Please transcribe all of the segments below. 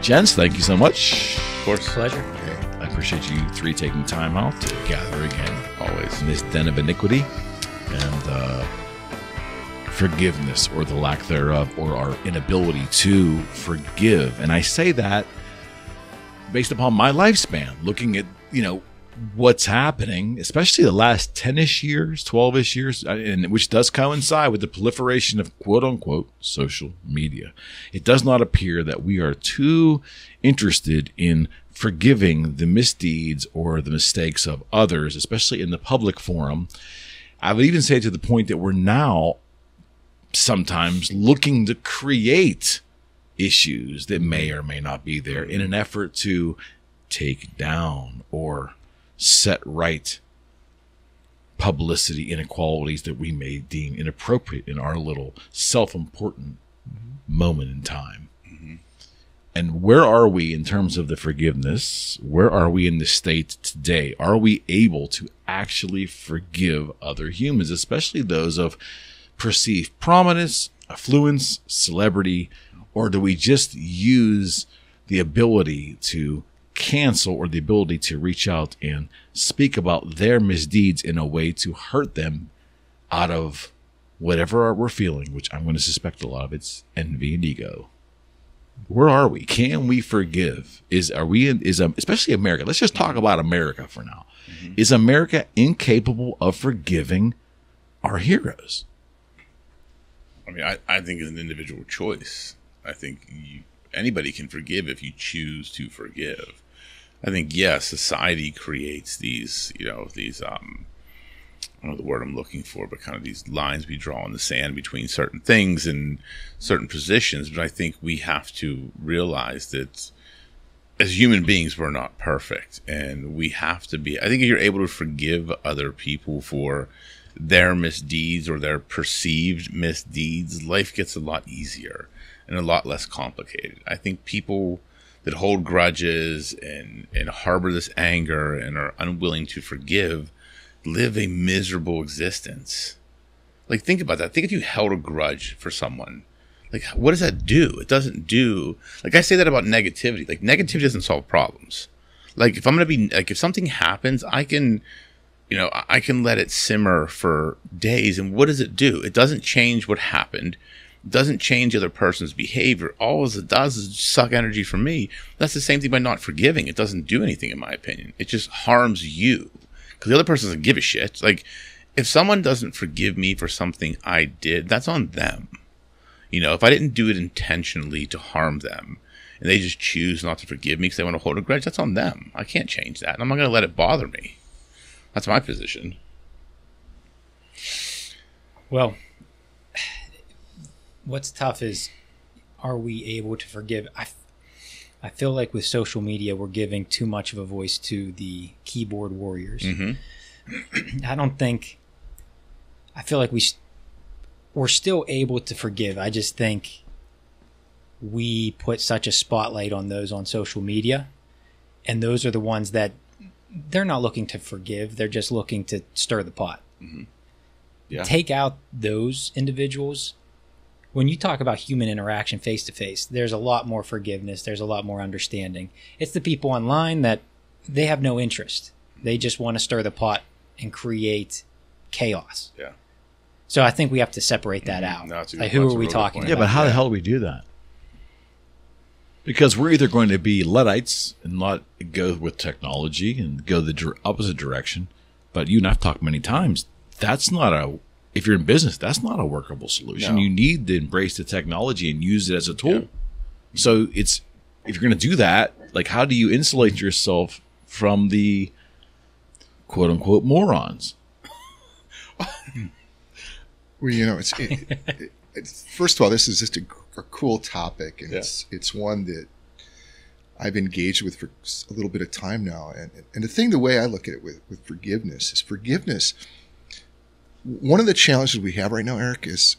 Gents, thank you so much. Of course. Pleasure. I appreciate you three taking time out to gather again, always in this den of iniquity and forgiveness, or the lack thereof, or our inability to forgive. And I say that based upon my lifespan, looking at, what's happening, especially the last 10-ish years, 12-ish years, and which does coincide with the proliferation of quote-unquote social media. It does not appear that we are too interested in forgiving the misdeeds or the mistakes of others, especially in the public forum. I would even say to the point that we're now sometimes looking to create issues that may or may not be there in an effort to take down or set right publicity inequalities that we may deem inappropriate in our little self-important moment in time. And where are we in terms of the forgiveness? Where are we in the state today? Are we able to actually forgive other humans, especially those of perceived prominence, affluence, celebrity, or do we just use the ability to cancel or the ability to reach out and speak about their misdeeds in a way to hurt them out of whatever we're feeling, which I'm going to suspect a lot of it's envy and ego? Where are we? Can we forgive? Especially America? Let's just talk about America for now. Is America incapable of forgiving our heroes? I mean, I think it's an individual choice. I think anybody can forgive if you choose to forgive. I think, yes, society creates these, I don't know the word I'm looking for, but kind of these lines we draw in the sand between certain things and certain positions. But I think we have to realize that as human beings, we're not perfect. And we have to be, I think if you're able to forgive other people for their misdeeds or their perceived misdeeds, life gets a lot easier and a lot less complicated. I think people that hold grudges and harbor this anger and are unwilling to forgive live a miserable existence. Like, think about that. Think if you held a grudge for someone. Like, what does that do? It doesn't do... Like, I say that about negativity. Like, negativity doesn't solve problems. Like, if I'm going to be... Like, if something happens, I can... I can let it simmer for days. And what does it do? It doesn't change what happened. It doesn't change the other person's behavior. All it does is suck energy from me. That's the same thing by not forgiving. It doesn't do anything, in my opinion. It just harms you. Because the other person doesn't give a shit. Like, if someone doesn't forgive me for something I did, that's on them. If I didn't do it intentionally to harm them, and they just choose not to forgive me because they want to hold a grudge, that's on them. I can't change that. And I'm not going to let it bother me. That's my position. Well, what's tough is, are we able to forgive? I feel like with social media, we're giving too much of a voice to the keyboard warriors. I feel like we're still able to forgive. I just think we put such a spotlight on those on social media, and those are the ones that they're not looking to forgive. They're just looking to stir the pot. Yeah. Take out those individuals. When you talk about human interaction face to face, there's a lot more forgiveness. There's a lot more understanding. It's the people online that they have no interest. They just want to stir the pot and create chaos. Yeah. So I think we have to separate that out. No, that's a good Like, point. who That's are a we really good talking point. Yeah, about? but how the hell do we do that? Because we're either going to be Luddites and not go with technology and go the opposite direction. But you and I've talked many times, if you're in business, that's not a workable solution. No. You need to embrace the technology and use it as a tool. Yeah. So if you're going to do that, like, how do you insulate yourself from the quote unquote morons? Well, it's first of all, this is just a cool topic, and it's one that I've engaged with for a little bit of time now. And the way I look at it with forgiveness is forgiveness. One of the challenges we have right now, Eric, is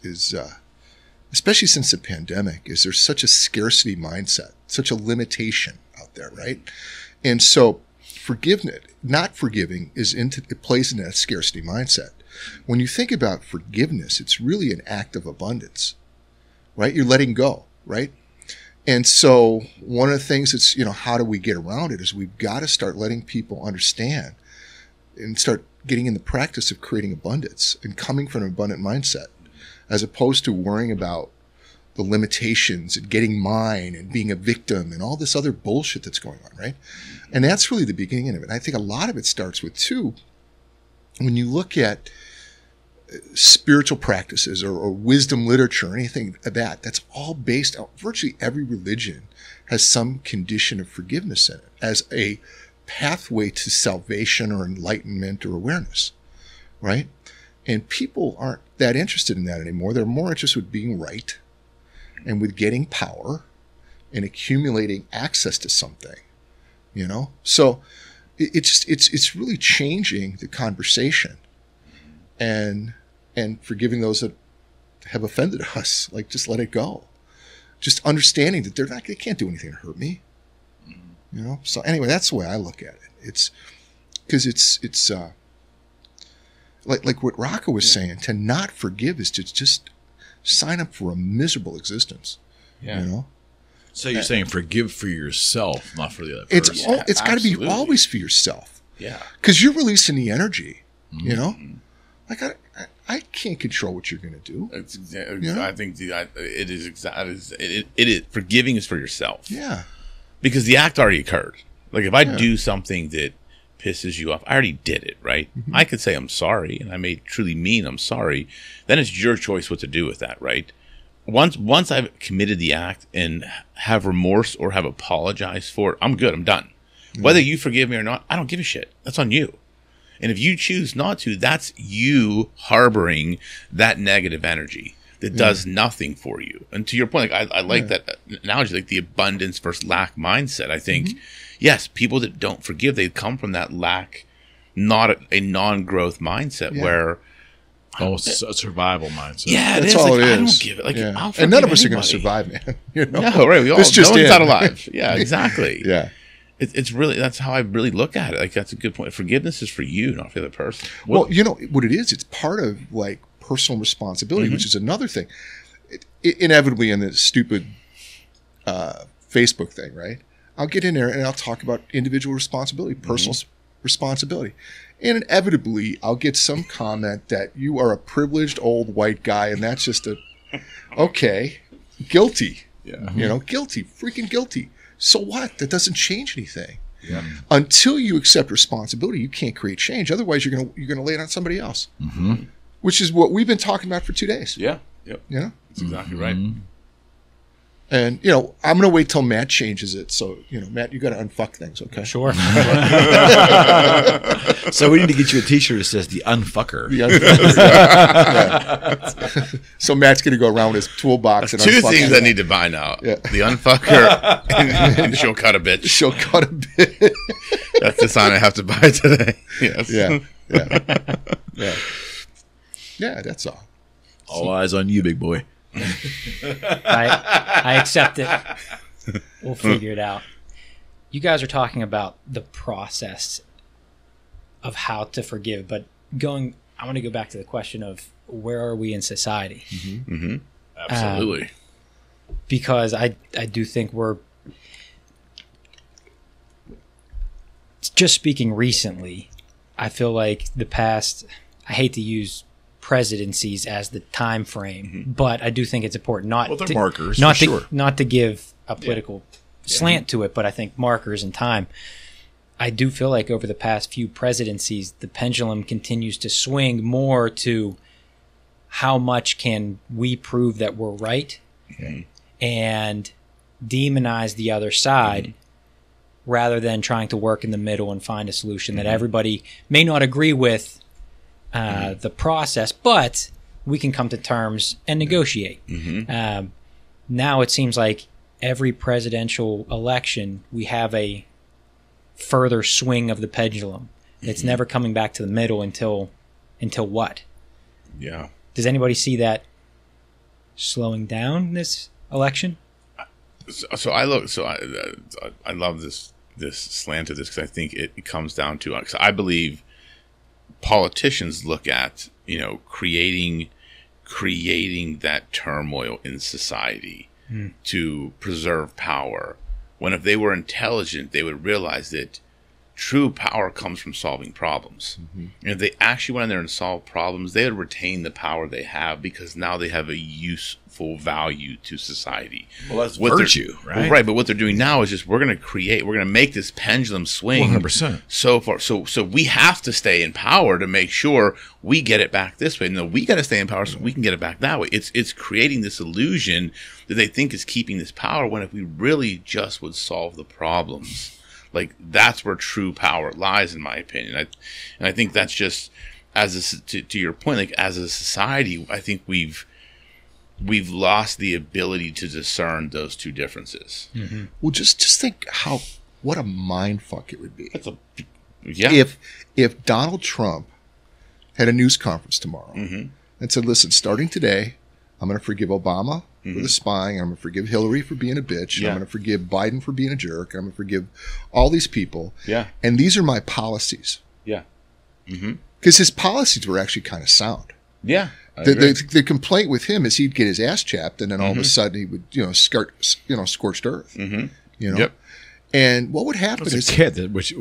especially since the pandemic, is there's such a scarcity mindset, such a limitation out there, right? And so forgiveness, not forgiving, it plays into that scarcity mindset. When you think about forgiveness, it's really an act of abundance, right? You're letting go, right? And so one of the things that's, how do we get around it is we've got to start letting people understand and start getting in the practice of creating abundance and coming from an abundant mindset, as opposed to worrying about the limitations and getting mine and being a victim and all this other bullshit that's going on, right? And that's really the beginning of it. And I think a lot of it starts with, too, when you look at spiritual practices or wisdom literature or anything like that, that's all based on, virtually every religion has some condition of forgiveness in it as a pathway to salvation or enlightenment or awareness, right? And people aren't that interested in that anymore. They're more interested with being right and with getting power and accumulating access to something, So it's really changing the conversation and forgiving those that have offended us. Like, just let it go. Just understanding that they can't do anything to hurt me. So anyway, that's the way I look at it. It's because it's like what Rocco was saying, to not forgive is to just sign up for a miserable existence. So you're saying forgive for yourself, not for the other person. It's got to be always for yourself. Yeah. Because you're releasing the energy, Like, I can't control what you're going to do. I think it is forgiving is for yourself. Yeah. Because the act already occurred. Like, if I do something that pisses you off, I already did it, right? Mm-hmm. I could say I'm sorry, and I may truly mean I'm sorry. Then it's your choice what to do with that, right? Once I've committed the act and have remorse or have apologized for it, I'm good. I'm done. Mm-hmm. Whether you forgive me or not, I don't give a shit. That's on you. And if you choose not to, that's you harboring that negative energy that does nothing for you. And to your point, like, I like that analogy, like the abundance versus lack mindset. I think, yes, people that don't forgive, they come from that lack, not a non-growth mindset where... Oh, it's a survival mindset. Yeah, that's all it is. I don't give it. Like, and none of us are going to survive, man. No, right? We all, no one's out alive. Yeah, exactly. Yeah. It's really, that's how I really look at it. Like, that's a good point. Forgiveness is for you, not for the other person. Well, what it is? It's part of, like, personal responsibility, which is another thing. Inevitably, in this stupid Facebook thing, right? I'll get in there and I'll talk about individual responsibility, personal responsibility. And inevitably, I'll get some comment that you are a privileged old white guy, and that's just guilty. Yeah. Guilty, freaking guilty. So what? That doesn't change anything. Yeah. Until you accept responsibility, you can't create change. Otherwise, you're gonna lay it on somebody else. Mm-hmm. Which is what we've been talking about for 2 days. Yeah. Yep. That's exactly right. And, I'm going to wait till Matt changes it. So, Matt, you got to unfuck things, okay? Sure. So we need to get you a T-shirt that says the unfucker. The unfucker. So Matt's going to go around with his toolbox. That's and two things I need to buy now. Yeah. The unfucker and she'll cut a bitch. She'll cut a bitch. That's the sign I have to buy today. Yes. Yeah. Yeah, that's all. All eyes on you, big boy. I accept it. We'll figure it out. You guys are talking about the process of how to forgive, but I want to go back to the question of where are we in society? Mm-hmm. Mm-hmm. Absolutely. Because I do think we're just speaking recently. I feel like the past, I hate to use presidencies as the time frame, but I do think it's important not to give a political slant to it, but I think markers in time. I do feel like over the past few presidencies, the pendulum continues to swing more to how much can we prove that we're right and demonize the other side rather than trying to work in the middle and find a solution that everybody may not agree with the process, but we can come to terms and negotiate. Now it seems like every presidential election, we have a further swing of the pendulum. It's never coming back to the middle until what? Yeah. Does anybody see that slowing down this election? I love this slant of this because I think it comes down to, because I believe politicians look at, creating that turmoil in society to preserve power. When if they were intelligent, they would realize that true power comes from solving problems. And if they actually went in there and solved problems, they would retain the power they have because now they have a useful value to society. Well, that's virtue, right? Well, right, but what they're doing now is just we're going to make this pendulum swing 100%. so far. So we have to stay in power to make sure we get it back this way. No, we got to stay in power so we can get it back that way. It's creating this illusion that they think is keeping this power when if we really just would solve the problems. Like that's where true power lies, in my opinion. And I think that's just to your point. Like as a society, I think we've lost the ability to discern those two differences. Well, just think what a mind fuck it would be. Yeah. If Donald Trump had a news conference tomorrow and said, "Listen, starting today, I'm going to forgive Obama for the spying. I'm going to forgive Hillary for being a bitch. Yeah. I'm going to forgive Biden for being a jerk. I'm going to forgive all these people. Yeah. And these are my policies." Yeah. Because his policies were actually kind of sound. Yeah. The complaint with him is he'd get his ass chapped, and then all of a sudden he would, scorched earth. Yep. And what would happen It's is a kid which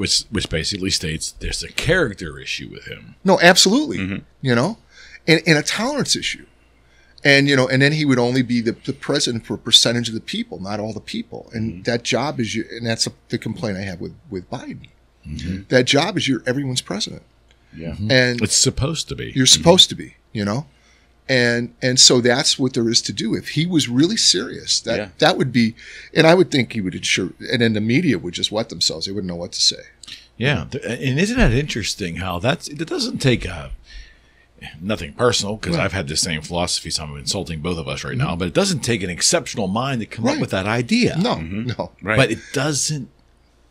basically states there's a character issue with him. no, absolutely, and a tolerance issue. And, and then he would only be the president for a percentage of the people, not all the people. And that job is and that's the complaint I have with Biden. That job is everyone's president. Yeah. And It's supposed to be. you're supposed to be, and so that's what there is to do. If he was really serious, that would be, and I would think he would ensure, and then the media would just wet themselves. They wouldn't know what to say. Yeah. And isn't that interesting how it doesn't take nothing personal, because I've had the same philosophy, so I'm insulting both of us right now, but it doesn't take an exceptional mind to come up with that idea. No, no. Right. But it doesn't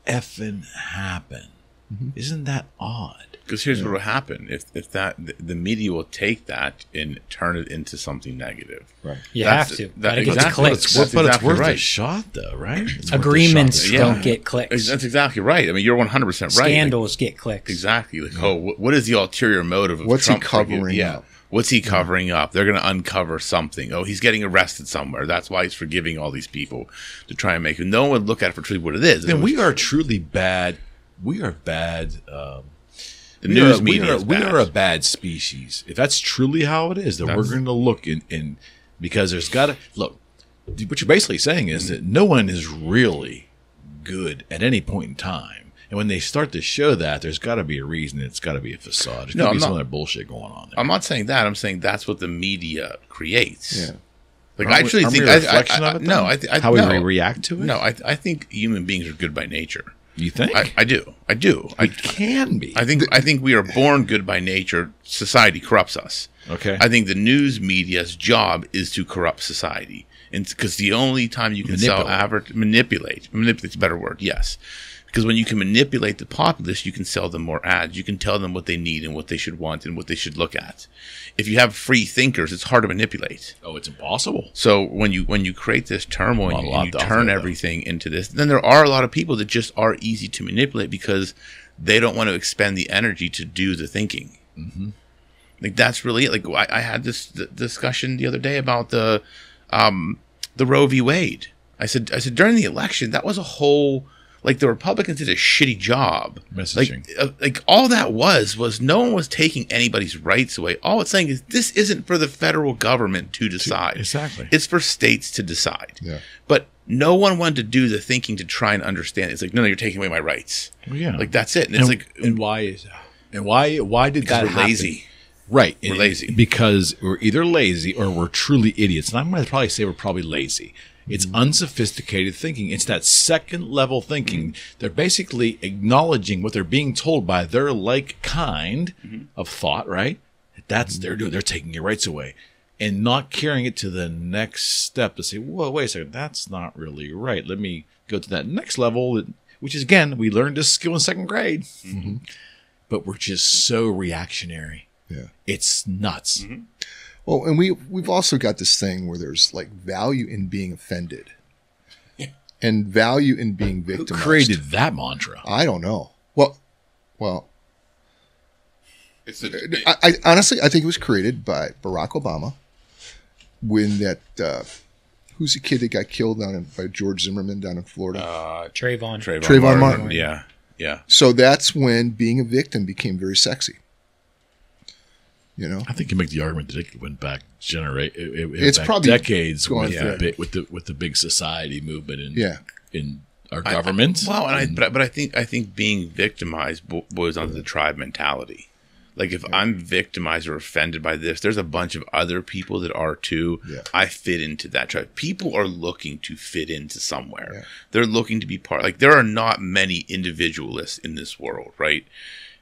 effing happen. Isn't that odd? Because here's what will happen: if the media will take that and turn it into something negative. Right. You have to. Gotta get the clicks. But it's worth right. a shot, though, right? It's worth a Agreements shot. don't get clicks. That's exactly right. I mean, you're 100% right. Scandals get clicks. Exactly. Like, what is the ulterior motive of What's Trump? he covering up? What's he covering up? They're going to uncover something. Oh, he's getting arrested somewhere. That's why he's forgiving all these people to try and make it. No one would look at it for truly what it is. Then we are truly bad. We are bad. The news media is we bad. are a bad species. If that's truly how it is, then we're going to look in because there's got to look. What you're basically saying is that no one is really good at any point in time, and when they start to show that, there's got to be a reason. It's got to be a facade. There's got to be some other bullshit going on there. I'm not saying that. I'm saying that's what the media creates. Yeah. Like I actually think a reflection of it. no, how we react to it. No, I think human beings are good by nature. You think? I do. We can be. I think we are born good by nature. Society corrupts us. Okay. I think the news media's job is to corrupt society, and because the only time you can manipulate is a better word. Yes, because when you can manipulate the populace, you can sell them more ads. You can tell them what they need and what they should want and what they should look at. If you have free thinkers, it's hard to manipulate. Oh, it's impossible. So when you create this turmoil and you turn everything into this, then there are a lot of people that just are easy to manipulate because they don't want to expend the energy to do the thinking. Like that's really it. Like I had this discussion the other day about the Roe v. Wade. I said during the election that was a whole. Like the Republicans did a shitty job. Messaging. Like all that was no one was taking anybody's rights away. All it's saying is this isn't for the federal government to decide. Exactly. It's for states to decide. Yeah. But no one wanted to do the thinking to try and understand. It's like, no, you're taking away my rights. Well, yeah. Like that's it. And it's and why is and why did that we're happen? lazy. Right. We're lazy. Because we're either lazy or we're truly idiots. And I'm going to probably say we're probably lazy. It's unsophisticated thinking. It's that second level thinking. They're basically acknowledging what they're being told by their like kind of thought, right? That's they're doing. They're taking your rights away and not carrying it to the next step to say, whoa, wait a second. That's not really right. Let me go to that next level, which is, again, we learned this skill in second grade. But we're just so reactionary. Yeah. It's nuts. Well, and we've also got this thing where there's like value in being offended, and value in being Who victimized. created that mantra? I don't know. Well, It's I honestly I think it was created by Barack Obama when that who's the kid that got killed by George Zimmerman down in Florida? Trayvon Martin. Yeah. Yeah. So that's when being a victim became very sexy. You know, I think you make the argument that it went back it's back probably decades going with the big society movement in our I government. I think being victimized boils down to the tribe mentality. Like if I'm victimized or offended by this, there's a bunch of other people that are too. Yeah. I fit into that tribe. People are looking to fit into somewhere. Yeah. They're looking to be part. Like there are not many individualists in this world, right?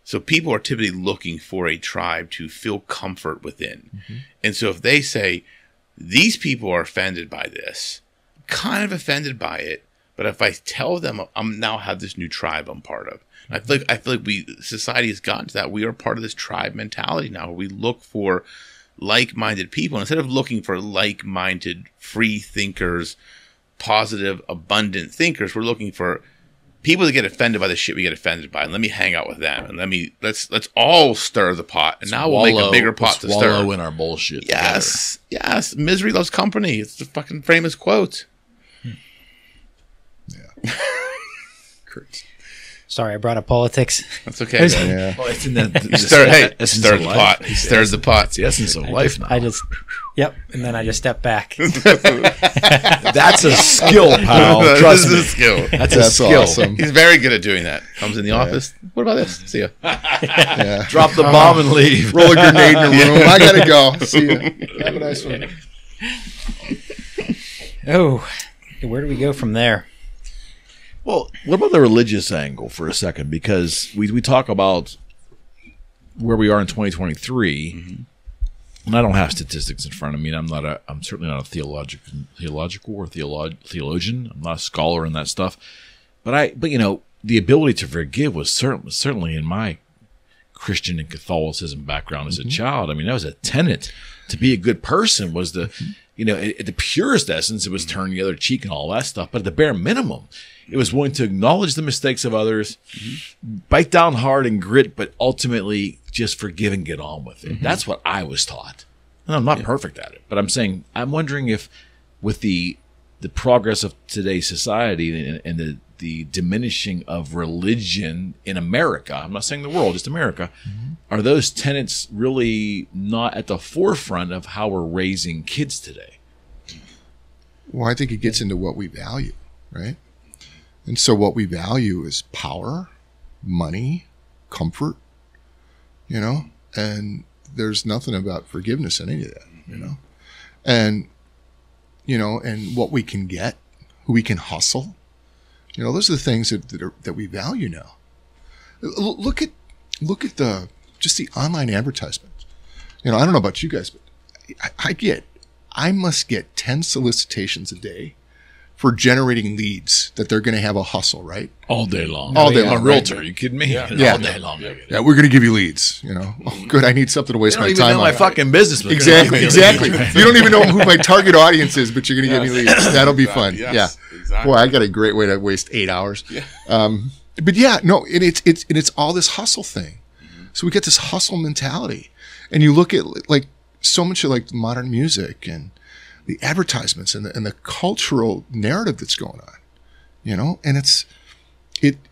So people are typically looking for a tribe to feel comfort within. Mm-hmm. And so if they say, these people are offended by this, I'm kind of offended by it, but if I tell them I'm now have this new tribe I'm part of, I feel like society has gotten to that. We are part of this tribe mentality now. Where we look for like-minded people instead of looking for like-minded, free thinkers, positive, abundant thinkers. We're looking for people that get offended by the shit we get offended by. And let me hang out with them, and let's all stir the pot. And now we'll make a bigger pot to stir. Wallow in our bullshit. Yes, yes. Misery loves company. It's the fucking famous quote. Yeah. Crazy. Sorry, I brought up politics. That's okay. Yeah. Well, it's in that. Stir the pot. He stirs the pot. It's the essence of life now. Yep. And then I just step back. That's a skill, pal. Trust me. This is a skill. That's a skill. Awesome. He's very good at doing that. Comes in the office. What about this? See ya. Yeah. Drop the bomb and leave. Roll a grenade in the room. I gotta go. See ya. Have a nice one. Oh, where do we go from there? Well, what about the religious angle for a second? Because we talk about where we are in 2023, mm-hmm. and I don't have statistics in front of me. And I'm certainly not a theological or theologian. I'm not a scholar in that stuff. But you know, the ability to forgive was certainly in my Christian and Catholicism background as a child. I mean, that was a tenet. To be a good person was you know, at the purest essence, it was turn the other cheek and all that stuff. But at the bare minimum, it was willing to acknowledge the mistakes of others, bite down hard and grit, but ultimately just forgive and get on with it. Mm-hmm. That's what I was taught. And I'm not perfect at it, but I'm wondering if with the progress of today's society and the diminishing of religion in America, I'm not saying the world, just America, are those tenets really not at the forefront of how we're raising kids today? Well, I think it gets into what we value, right? And so what we value is power, money, comfort, you know, and there's nothing about forgiveness in any of that, you know, and what we can get, who we can hustle, you know, those are the things that we value now. Look at just the online advertisements. You know, I don't know about you guys, but I must get 10 solicitations a day for generating leads that they're going to have a hustle, right? All day long. All day long. A realtor, right? You kidding me? Yeah. All day long. Yeah, we're going to give you leads, you know. Oh, good, I need something to waste my time on. My fucking business. Exactly. You don't even know who my target audience is, but you're going to give me leads. That'll be fun. Yes, yeah. exactly. Boy, I got a great way to waste 8 hours. Yeah. But yeah, no, and it's all this hustle thing. So we get this hustle mentality, and you look at like so much of like modern music and the advertisements and the cultural narrative that's going on, you know, and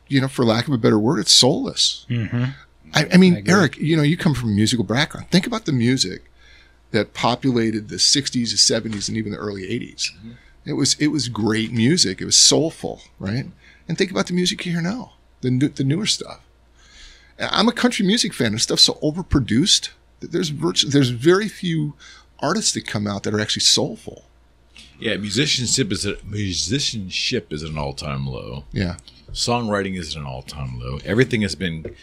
you know, for lack of a better word, it's soulless. Mm-hmm. I mean, Eric, you know, you come from a musical background. Think about the music that populated the 60s, the 70s, and even the early 80s. Mm-hmm. It was great music. It was soulful, right? And think about the music you hear now, the newer stuff. I'm a country music fan, and stuff's so overproduced that there's very few artists that come out that are actually soulful. Yeah, musicianship is at an all-time low. Yeah. Songwriting is at an all-time low. Everything has been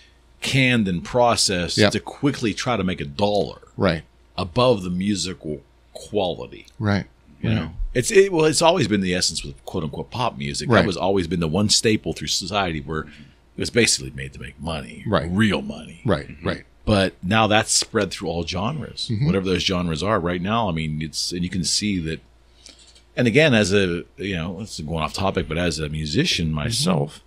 canned and processed to quickly try to make a dollar. Right. Above the musical quality. Right. You know? It's always been the essence with quote-unquote pop music. Right. That was always been the one staple through society where it was basically made to make money. Right. Real money. Right, right. But now that's spread through all genres, whatever those genres are right now. I mean, and you can see that. And again, as a, you know, it's going off topic, but as a musician myself,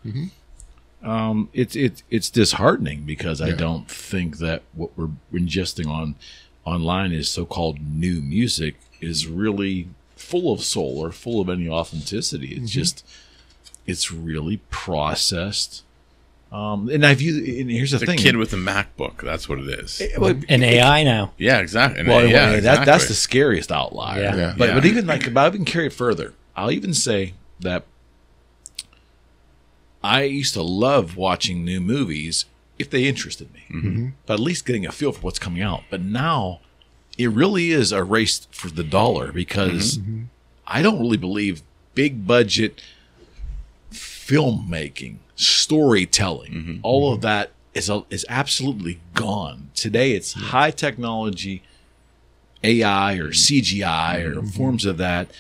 it's disheartening because I don't think that what we're ingesting online is so-called new music is really full of soul or full of any authenticity. It's just, it's really processed. And here's the thing: kid with a MacBook. That's what it is. An AI now. Yeah, exactly. That's the scariest outlier. Yeah. But even I'll even carry it further. I'll even say that I used to love watching new movies if they interested me, but at least getting a feel for what's coming out. But now it really is a race for the dollar, because I don't really believe big budget filmmaking, storytelling, all of that is absolutely gone. Today it's high technology, AI or CGI or forms of that,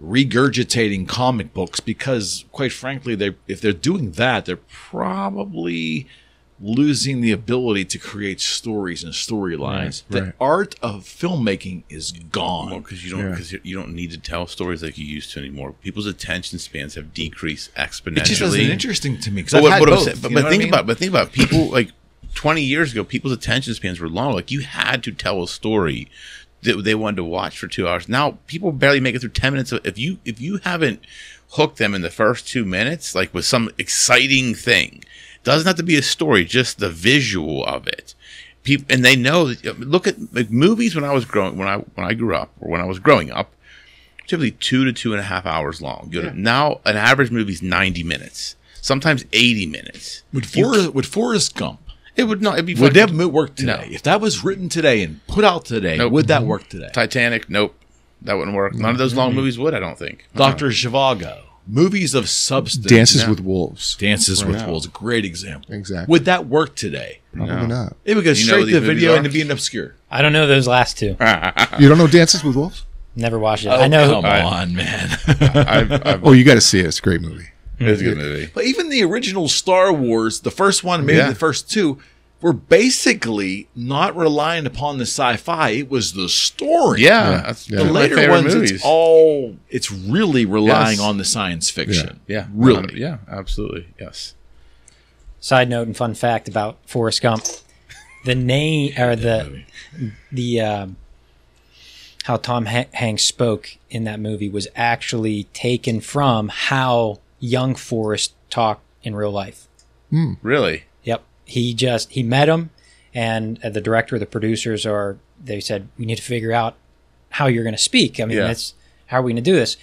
regurgitating comic books, because quite frankly, if they're doing that, they're probably losing the ability to create stories and storylines. Right. The art of filmmaking is gone. Well, because you don't need to tell stories like you used to anymore. People's attention spans have decreased exponentially. It just isn't interesting to me, because I've had both. But think about people like 20 years ago. People's attention spans were long. Like, you had to tell a story that they wanted to watch for 2 hours. Now people barely make it through 10 minutes. If you haven't hooked them in the first 2 minutes, like with some exciting thing. Doesn't have to be a story, just the visual of it. People, and they know. Look at movies when I was growing, when I grew up, or when I was growing up, typically 2 to 2.5 hours long. Now an average movie is 90 minutes, sometimes 80 minutes. Would Forrest Gump? It would not. It'd be would that work today? No. If that was written today and put out today, would that work today? Titanic, nope, that wouldn't work. None of those long movies would. I don't think. Dr. Zhivago. Movies of substance. Dances with Wolves. Dances with Wolves, a great example. Exactly. Would that work today? Probably not. It would go straight to video and it'd be an obscure. I don't know those last two. You don't know Dances with Wolves? Never watched it. Oh, I know. Come on, man. Oh, you got to see it. It's a great movie. It's a good movie. But even the original Star Wars, the first one, maybe the first two, were basically not relying upon the sci-fi. It was the story. That's The later ones, it's really relying on the science fiction. Yeah. Really. Yeah, absolutely. Yes. Side note and fun fact about Forrest Gump: the name or the how Tom Hanks spoke in that movie was actually taken from how young Forrest talked in real life. Really? Yep. He met him, and the director, the producers they said, we need to figure out how you're going to speak. I mean, how are we going to do this?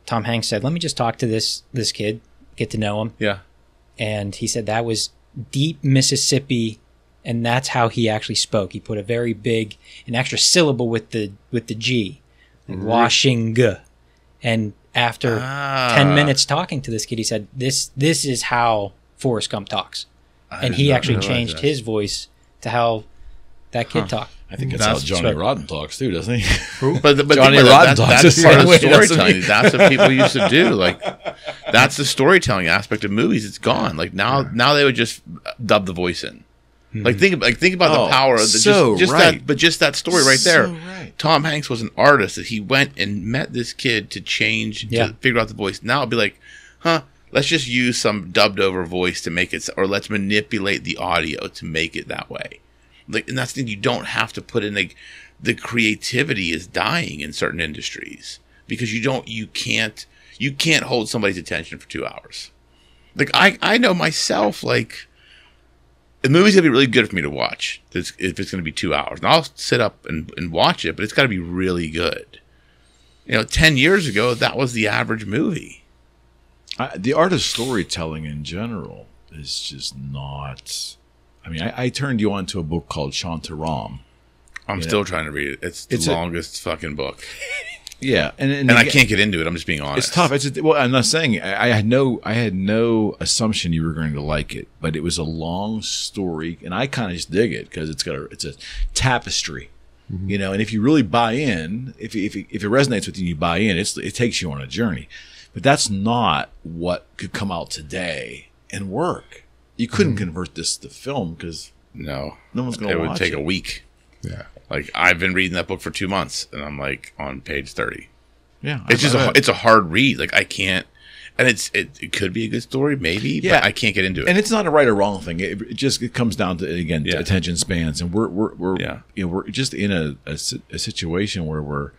Tom Hanks said, let me just talk to this kid, get to know him. Yeah. And he said that was deep Mississippi, and that's how he actually spoke. He put a very big, an extra syllable with the G, like washing. And after 10 minutes talking to this kid, he said, this is how Forrest Gump talks. And he actually changed his voice to how that kid talked. I think that's how Johnny Rodden talks too, doesn't he? But Johnny Rodden talks that's the part same of way, storytelling. That's what people used to do. Like, that's the storytelling aspect of movies. It's gone. Like now they would just dub the voice in. Like think about the power of just that story right there. Right. Tom Hanks was an artist that he went and met this kid to change to figure out the voice. Now it'd be like, let's just use some dubbed over voice to make it, or let's manipulate the audio to make it that way. Like, and that's the thing, you don't have to put in the creativity is dying in certain industries because you can't hold somebody's attention for 2 hours. Like I know myself, like, the movie's gonna be really good for me to watch if it's gonna be 2 hours. And I'll sit up and watch it, but it's gotta be really good. 10 years ago, that was the average movie. The art of storytelling in general is just not. I mean, I turned you on to a book called Shantaram. I'm still trying to read it. It's the longest fucking book. Yeah, and I can't get into it. I'm just being honest. It's tough. Well, I'm not saying I had no assumption you were going to like it, but it was a long story, and I kind of just dig it because it's a tapestry, And if you really buy in, if it resonates with you, and you buy in. It takes you on a journey, but that's not what could come out today and work. You couldn't convert this to film because no one's going to watch it. It would take a week. Yeah. Like, I've been reading that book for 2 months, and I'm like on page 30. Yeah, it's a hard read. Like, I can't, and it could be a good story, maybe, but I can't get into it. And it's not a right or wrong thing. It comes down to, again, to attention spans, and we're just in a situation where we're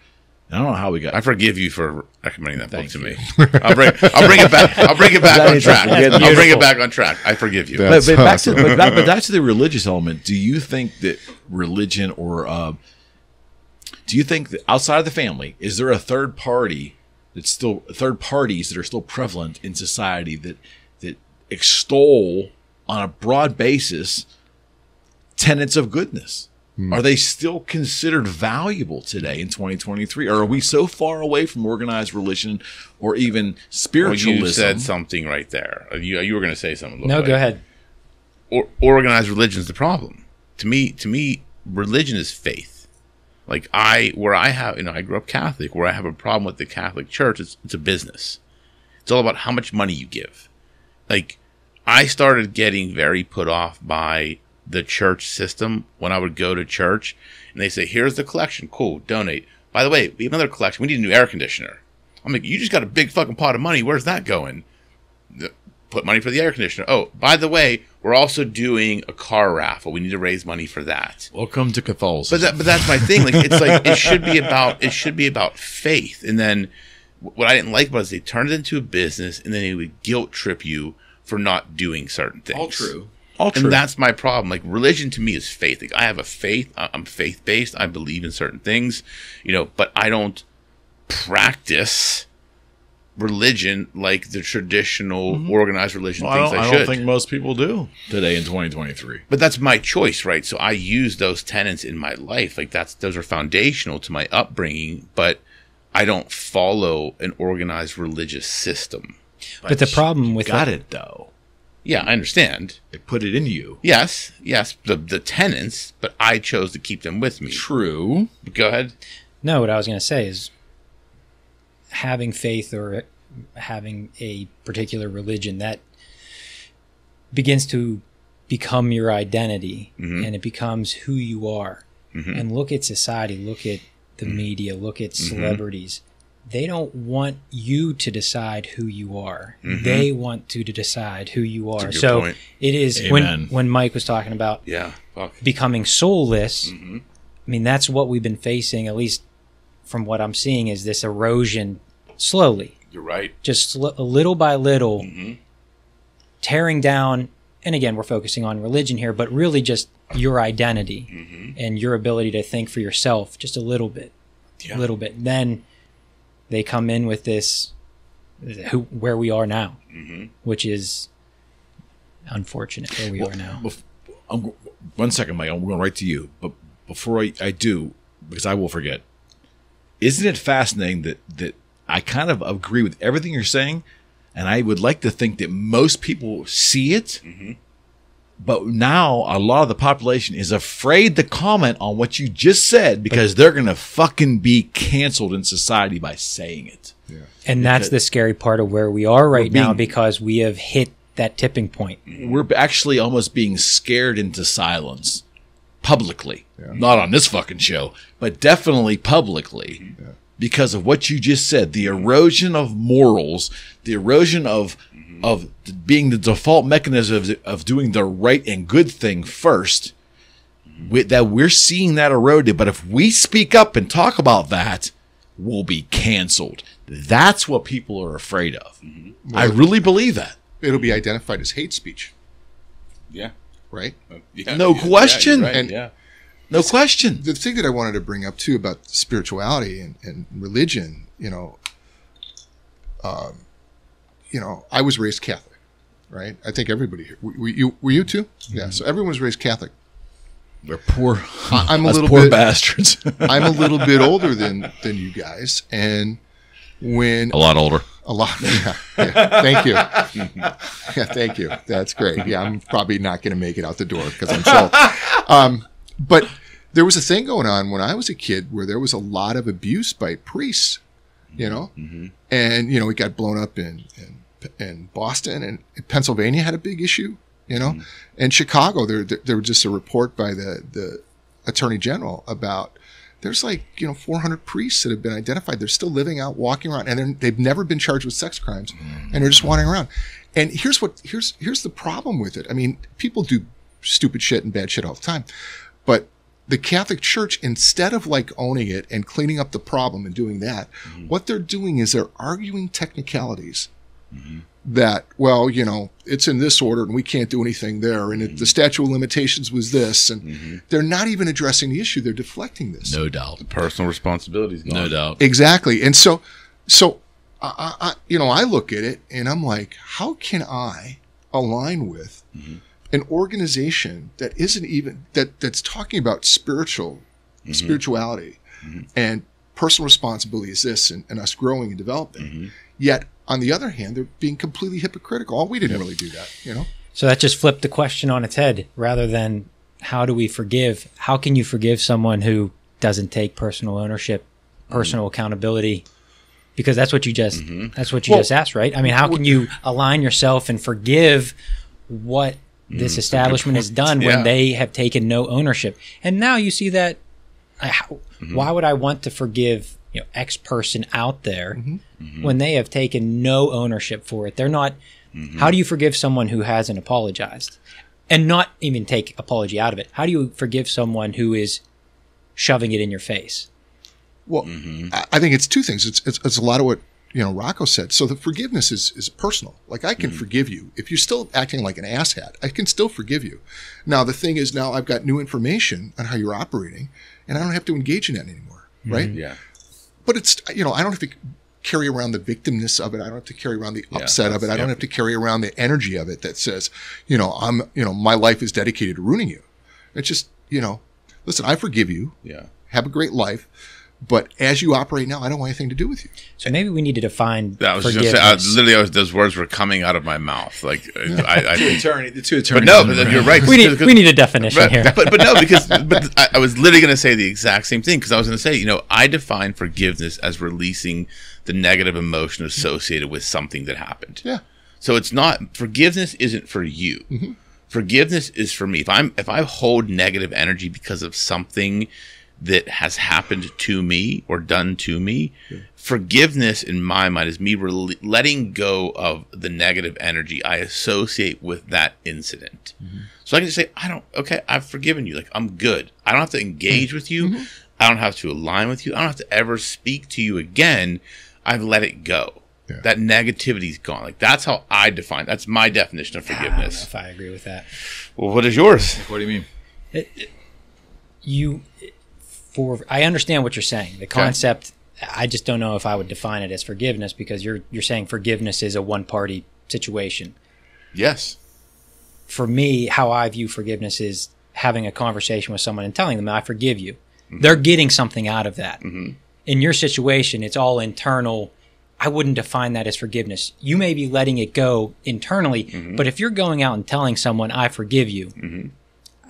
I don't know how we got. I forgive you for recommending that book to me. I'll bring it back. I'll bring it back on track. I'll bring it back on track. I forgive you. But back to the religious element. Do you think that religion, or do you think that outside of the family, is there a third party third parties that are still prevalent in society that extol on a broad basis tenets of goodness? Are they still considered valuable today in 2023? Or are we so far away from organized religion or even spiritualism? Well, you said something right there. You were going to say something. No, go ahead. Organized religion is the problem. To me, religion is faith. Like I grew up Catholic. Where I have a problem with the Catholic Church, it's a business. It's all about how much money you give. Like I started getting very put off by the church system when I would go to church and they say, here's the collection. Cool. Donate. By the way, we have another collection. We need a new air conditioner. I'm like, you just got a big fucking pot of money. Where's that going? Put money for the air conditioner. Oh, by the way, we're also doing a car raffle. We need to raise money for that. Welcome to Catholicism. But that's my thing. Like, it's like, it should be about faith. And then what I didn't like about it is they turned it into a business and then they would guilt trip you for not doing certain things. All true. And that's my problem. Like religion to me is faith. Like I have a faith. I'm faith based. I believe in certain things, but I don't practice religion like the traditional organized religion things I should. I don't think most people do today in 2023. But that's my choice, right? So I use those tenets in my life. Like those are foundational to my upbringing, but I don't follow an organized religious system. But the problem with it though. Yeah, I understand. They put it in you. Yes, the tenants, but I chose to keep them with me. True. Go ahead. No, what I was going to say is having faith or having a particular religion that begins to become your identity, and it becomes who you are. And look at society, look at the media, look at celebrities. They don't want you to decide who you are. They want to decide who you are. So point. it is when Mike was talking about becoming soulless, I mean, that's what we've been facing, at least from what I'm seeing, is this erosion slowly. You're right. Just little by little, tearing down, and again, we're focusing on religion here, but really just your identity and your ability to think for yourself just a little bit. A little bit. Then they come in with this, where we are now, which is unfortunate where we are now. One second, Mike. I'm going right to you. But before I do, because I will forget, isn't it fascinating that I kind of agree with everything you're saying, and I would like to think that most people see it, but now a lot of the population is afraid to comment on what you just said because they're going to fucking be canceled in society by saying it. Yeah. And that's the scary part of where we are right now, because we have hit that tipping point. We're actually almost being scared into silence publicly. Yeah. Not on this fucking show, but definitely publicly because of what you just said. The erosion of morals, the erosion of being the default mechanism of doing the right and good thing first, that we're seeing that eroded. But if we speak up and talk about that, we'll be canceled. That's what people are afraid of. Well, I really believe that. It'll be identified as hate speech. Yeah. Right? No question. Right. No question. The thing that I wanted to bring up, too, about spirituality and religion, I was raised Catholic, right? I think everybody here. Were you too? Yeah. So everyone was raised Catholic. We're poor. I'm a little poor bit bastards. I'm a little bit older than you guys, and when a lot older. A lot. Yeah. Thank you. Yeah, thank you. That's great. Yeah, I'm probably not going to make it out the door because I'm so. But there was a thing going on when I was a kid where there was a lot of abuse by priests, and it got blown up in Boston, and Pennsylvania had a big issue, and Chicago. There was just a report by the Attorney General about there's 400 priests that have been identified. They're still living out, walking around, and they've never been charged with sex crimes, and they're just wandering around. And here's the problem with it. I mean, people do stupid shit and bad shit all the time, but the Catholic Church, instead of like owning it and cleaning up the problem and doing that, what they're doing is they're arguing technicalities that, well, you know, it's in this order and we can't do anything there. And the statute of limitations was this. And they're not even addressing the issue. They're deflecting this. No doubt. The personal responsibility is gone. No doubt. Exactly. And so I you know, I look at it and I'm like, how can I align with an organization that isn't even that's talking about spirituality and personal responsibility is this and us growing and developing. Yet on the other hand, they're being completely hypocritical. Oh, we didn't really do that, you know? So that just flipped the question on its head. Rather than how do we forgive, how can you forgive someone who doesn't take personal ownership, personal accountability? Because that's what you just just asked, right? I mean, how can you align yourself and forgive what this establishment has done when they have taken no ownership? And now you see that. Why would I want to forgive, you know, X person out there when they have taken no ownership for it? They're not. How do you forgive someone who hasn't apologized and not even take apology out of it? How do you forgive someone who is shoving it in your face? Well, I think it's two things. It's a lot of what, you know, Rocco said. So the forgiveness is personal. Like I can forgive you. If you're still acting like an asshat, I can still forgive you. Now, the thing is now I've got new information on how you're operating and I don't have to engage in that anymore. Right? Yeah. But it's, you know, I don't have to carry around the victimness of it. I don't have to carry around the upset of it. I don't have to carry around the energy of it that says, you know, my life is dedicated to ruining you. It's just, you know, listen, I forgive you. Yeah. Have a great life. But as you operate now, I don't want anything to do with you. So maybe we need to define I was forgiveness. just gonna say, those words were coming out of my mouth. Like I The two attorneys. but no, but you're right. we need a definition here. But no, because I was literally going to say the exact same thing because I was going to say, you know, I define forgiveness as releasing the negative emotion associated with something that happened. Yeah. So it's not, forgiveness isn't for you. Forgiveness is for me. If I hold negative energy because of something that has happened to me or done to me, forgiveness in my mind is me letting go of the negative energy I associate with that incident. So I can just say, I've forgiven you. Like, I'm good. I don't have to engage with you. I don't have to align with you. I don't have to ever speak to you again. I've let it go. Yeah. That negativity's gone. Like, that's how I define. That's my definition of forgiveness. I don't know if I agree with that. Well, what is yours? What do you mean? I understand what you're saying. The concept, I just don't know if I would define it as forgiveness because you're saying forgiveness is a one-party situation. Yes. For me, how I view forgiveness is having a conversation with someone and telling them, I forgive you. They're getting something out of that. In your situation, it's all internal. I wouldn't define that as forgiveness. You may be letting it go internally, but if you're going out and telling someone, I forgive you,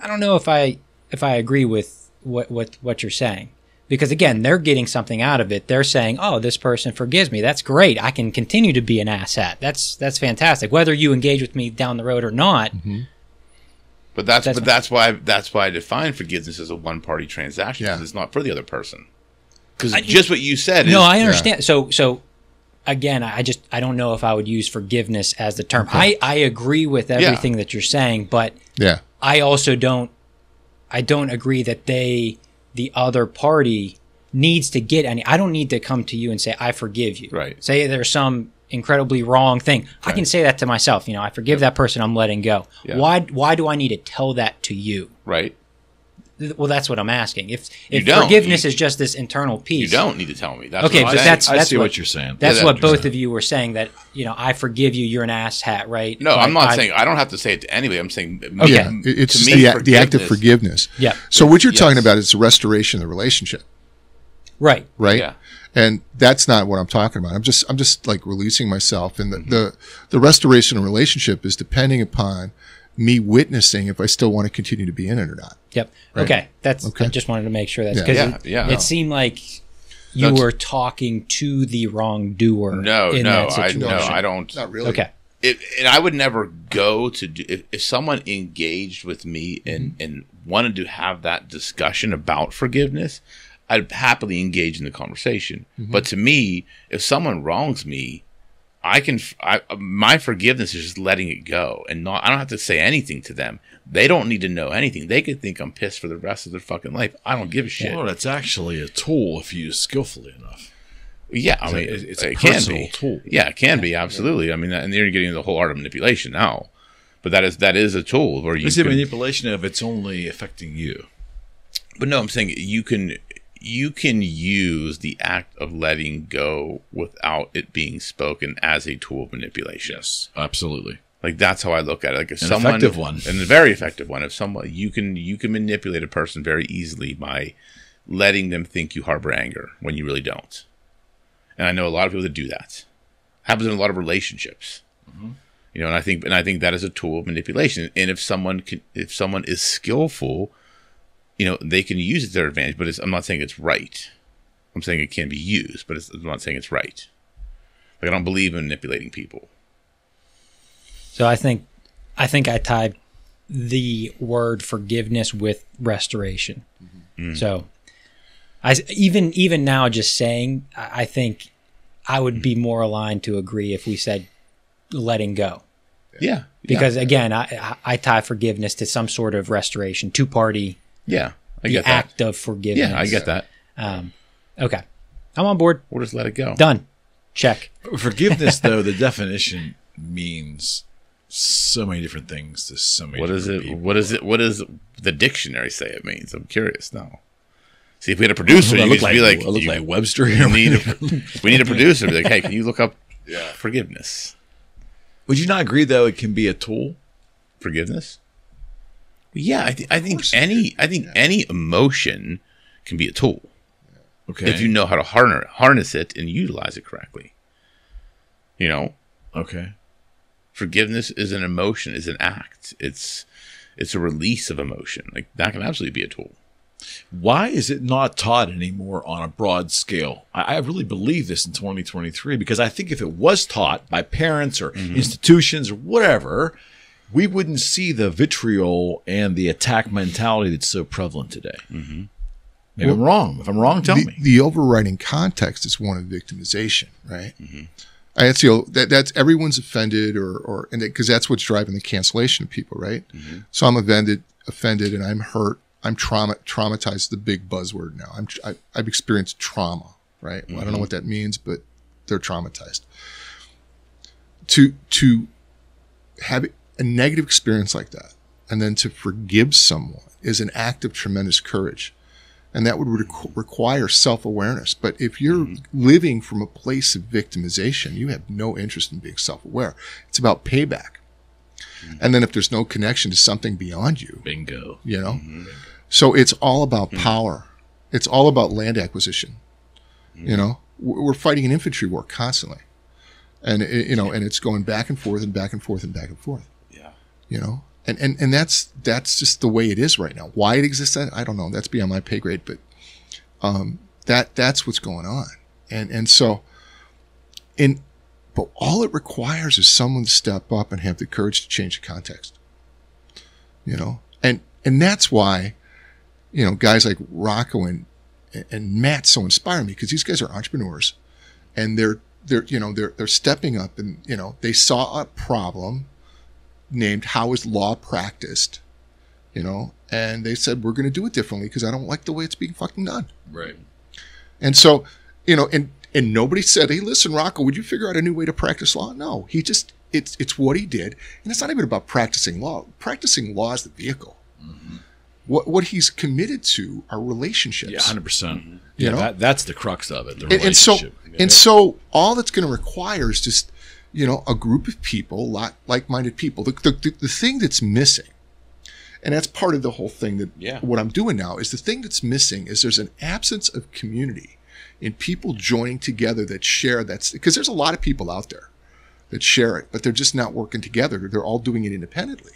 I don't know if I agree with what you're saying, because again, they're getting something out of it. They're saying, oh, this person forgives me. That's great. I can continue to be an asshat. That's fantastic. Whether you engage with me down the road or not. But that's why I define forgiveness as a one-party transaction. Because it's not for the other person. Because just what you said. I understand. So again, I don't know if I would use forgiveness as the term. I agree with everything that you're saying, but I also don't agree that the other party needs to get any. I don't need to come to you and say, I forgive you. Right. Say there's some incredibly wrong thing. Right. I can say that to myself. You know, I forgive that person. I'm letting go. Yeah. Why do I need to tell that to you? Right. Well, that's what I'm asking. If forgiveness is just this internal piece, you don't need to tell me. That's okay, but I see what you're saying. That's what both of you were saying. That, you know, I forgive you. You're an asshat, right? No, I'm not saying. I don't have to say it to anybody. I'm saying, it's to me, the act of forgiveness. Yeah. So what you're talking about is the restoration of the relationship. Right. Right. Yeah. And that's not what I'm talking about. I'm just like releasing myself, and the restoration of relationship is depending upon me witnessing if I still want to continue to be in it or not. Yep. Right? Okay. I just wanted to make sure that's because it seemed like you were talking to the wrongdoer. No, I don't. Not really. Okay. And I would never go to do, if someone engaged with me and wanted to have that discussion about forgiveness, I'd happily engage in the conversation. But to me, if someone wrongs me, my forgiveness is just letting it go, and I don't have to say anything to them. They don't need to know anything. They could think I'm pissed for the rest of their fucking life. I don't give a shit. Well, that's actually a tool if used skillfully enough. Yeah, I mean, it's a it can personal be. tool. Yeah, it can be, absolutely. I mean, and you're getting into the whole art of manipulation now. But that is a tool where you It's a manipulation if it's only affecting you. But no, I'm saying you can use the act of letting go without it being spoken as a tool of manipulation. Yes, absolutely. Like that's how I look at it. Like if An someone, effective one, and a very effective one. If someone you can manipulate a person very easily by letting them think you harbor anger when you really don't. And I know a lot of people that do that. Happens in a lot of relationships. Mm-hmm. You know, and I think that is a tool of manipulation. And if someone is skillful, you know, they can use it to their advantage. But I'm not saying it's right. I'm saying it can be used, but I'm not saying it's right. Like I don't believe in manipulating people. So I think I tied the word forgiveness with restoration. Mm-hmm. So even now, just saying, I think I would be more aligned to agree if we said letting go. Yeah. Because again, I tie forgiveness to some sort of restoration, two-party. Yeah. I the get act that. of forgiveness. Yeah, I get that. Okay. I'm on board. We'll just let it go. Done. Check. Forgiveness, though, the definition means so many different things to so many different people. What does the dictionary say it means? I'm curious now. See, if we had a producer, you could be like, I look like Webster we here. need a producer. Be like, hey, can you look up forgiveness? Would you not agree, though, it can be a tool? Forgiveness? Yeah, I think any emotion can be a tool. Okay. If you know how to harness it and utilize it correctly. You know? Okay. Forgiveness is an emotion, is an act. It's a release of emotion. Like that can absolutely be a tool. Why is it not taught anymore on a broad scale? I really believe this in 2023 because I think if it was taught by parents or institutions or whatever, we wouldn't see the vitriol and the attack mentality that's so prevalent today. Mm-hmm. Maybe I'm wrong. If I'm wrong, tell me. The overriding context is one of victimization, right? Mm-hmm. That's everyone's offended or because that's what's driving the cancellation of people, right? Mm-hmm. So I'm offended, and I'm hurt. I'm traumatized. The big buzzword now. I've experienced trauma, right? Well, I don't know what that means, but they're traumatized. To have a negative experience like that, and then to forgive someone is an act of tremendous courage, and that would require self-awareness. But if you're living from a place of victimization, you have no interest in being self-aware. It's about payback. And then if there's no connection to something beyond you, bingo, you know. So it's all about power. It's all about land acquisition. You know, we're fighting an infantry war constantly, and and it's going back and forth and back and forth and back and forth. Yeah. You know, and that's just the way it is right now. Why it exists, I don't know. That's beyond my pay grade, but that's what's going on. But all it requires is someone to step up and have the courage to change the context. You know, and that's why, you know, guys like Rocco and Matt so inspire me because these guys are entrepreneurs, and they're stepping up, and you know they saw a problem named "How is law practiced?" You know, and they said we're going to do it differently because I don't like the way it's being fucking done. Right. And so, you know, and nobody said, "Hey, listen, Rocco, would you figure out a new way to practice law?" No, he just it's what he did, and it's not even about practicing law. Practicing law is the vehicle. Mm-hmm. What he's committed to are relationships. Yeah, 100%. You Yeah, know? that's the crux of it. The relationship. And so all that's going to require is just, you know, a group of people, like-minded people. The thing that's missing, and that's part of the whole thing that what I'm doing now is the thing that's missing is there's an absence of community in people joining together that share because there's a lot of people out there that share it, but they're just not working together. They're all doing it independently.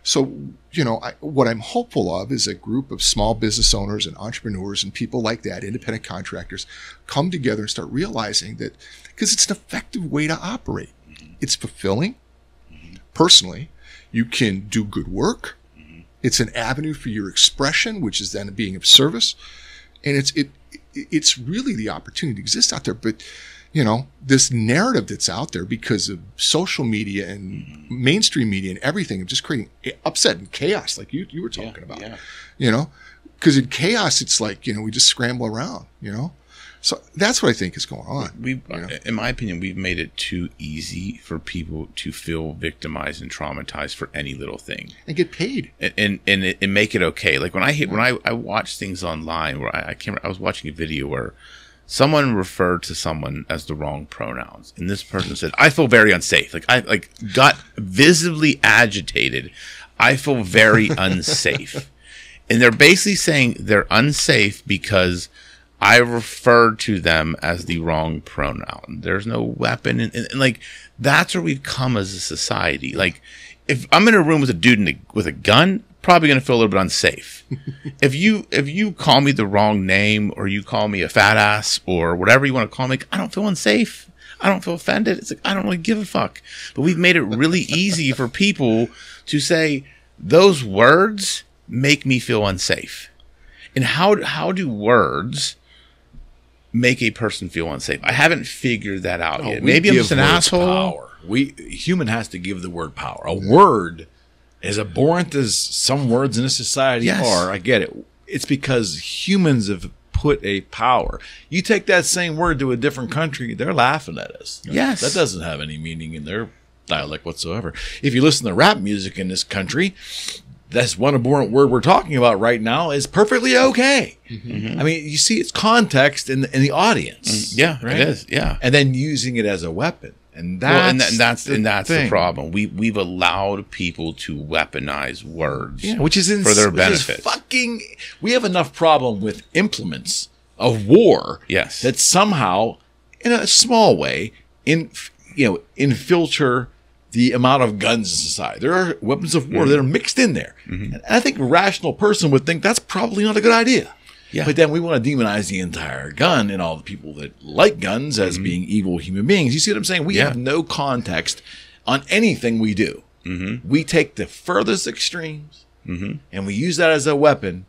So, you know, what I'm hopeful of is a group of small business owners and entrepreneurs and people like that, independent contractors, come together and start realizing that because it's an effective way to operate. Mm-hmm. It's fulfilling. Mm-hmm. Personally, you can do good work. Mm-hmm. It's an avenue for your expression, which is then being of service. And it's really the opportunity that exists out there. But, you know, this narrative that's out there because of social media and mainstream media and everything, of just creating upset and chaos, like you were talking about. Yeah. You know, because in chaos, it's like, you know, we just scramble around. You know, so that's what I think is going on. In my opinion, we've made it too easy for people to feel victimized and traumatized for any little thing, and get paid, and make it okay. Like when I watch things online where I was watching a video where someone referred to someone as the wrong pronouns, and this person said, "I feel very unsafe." Like I got visibly agitated. I feel very unsafe, and they're basically saying they're unsafe because I referred to them as the wrong pronoun. There's no weapon. And like, that's where we've come as a society. Like, if I'm in a room with a dude with a gun, probably going to feel a little bit unsafe. If you call me the wrong name, or you call me a fat ass, or whatever you want to call me, I don't feel unsafe. I don't feel offended. It's like, I don't really give a fuck. But we've made it really easy for people to say those words make me feel unsafe. And how do words make a person feel unsafe? I haven't figured that out yet. Maybe I'm just an asshole. Power. Human has to give the word power. A word, as abhorrent as some words in a society are, I get it. It's because humans have put a power. You take that same word to a different country, they're laughing at us. Yes. That doesn't have any meaning in their dialect whatsoever. If you listen to rap music in this country, that's one abhorrent word we're talking about right now is perfectly okay. Mm-hmm. I mean, you see its context in the audience. Yeah, right? It is. Yeah. And then using it as a weapon. And that's the problem. We've allowed people to weaponize words, which is for their benefit. We have enough problem with implements of war. Yes. That somehow, in a small way, infiltrate the amount of guns in society. There are weapons of war that are mixed in there. Mm-hmm. And I think a rational person would think that's probably not a good idea. Yeah. But then we want to demonize the entire gun and all the people that like guns as being evil human beings. You see what I'm saying? We have no context on anything we do. Mm-hmm. We take the furthest extremes and we use that as a weapon.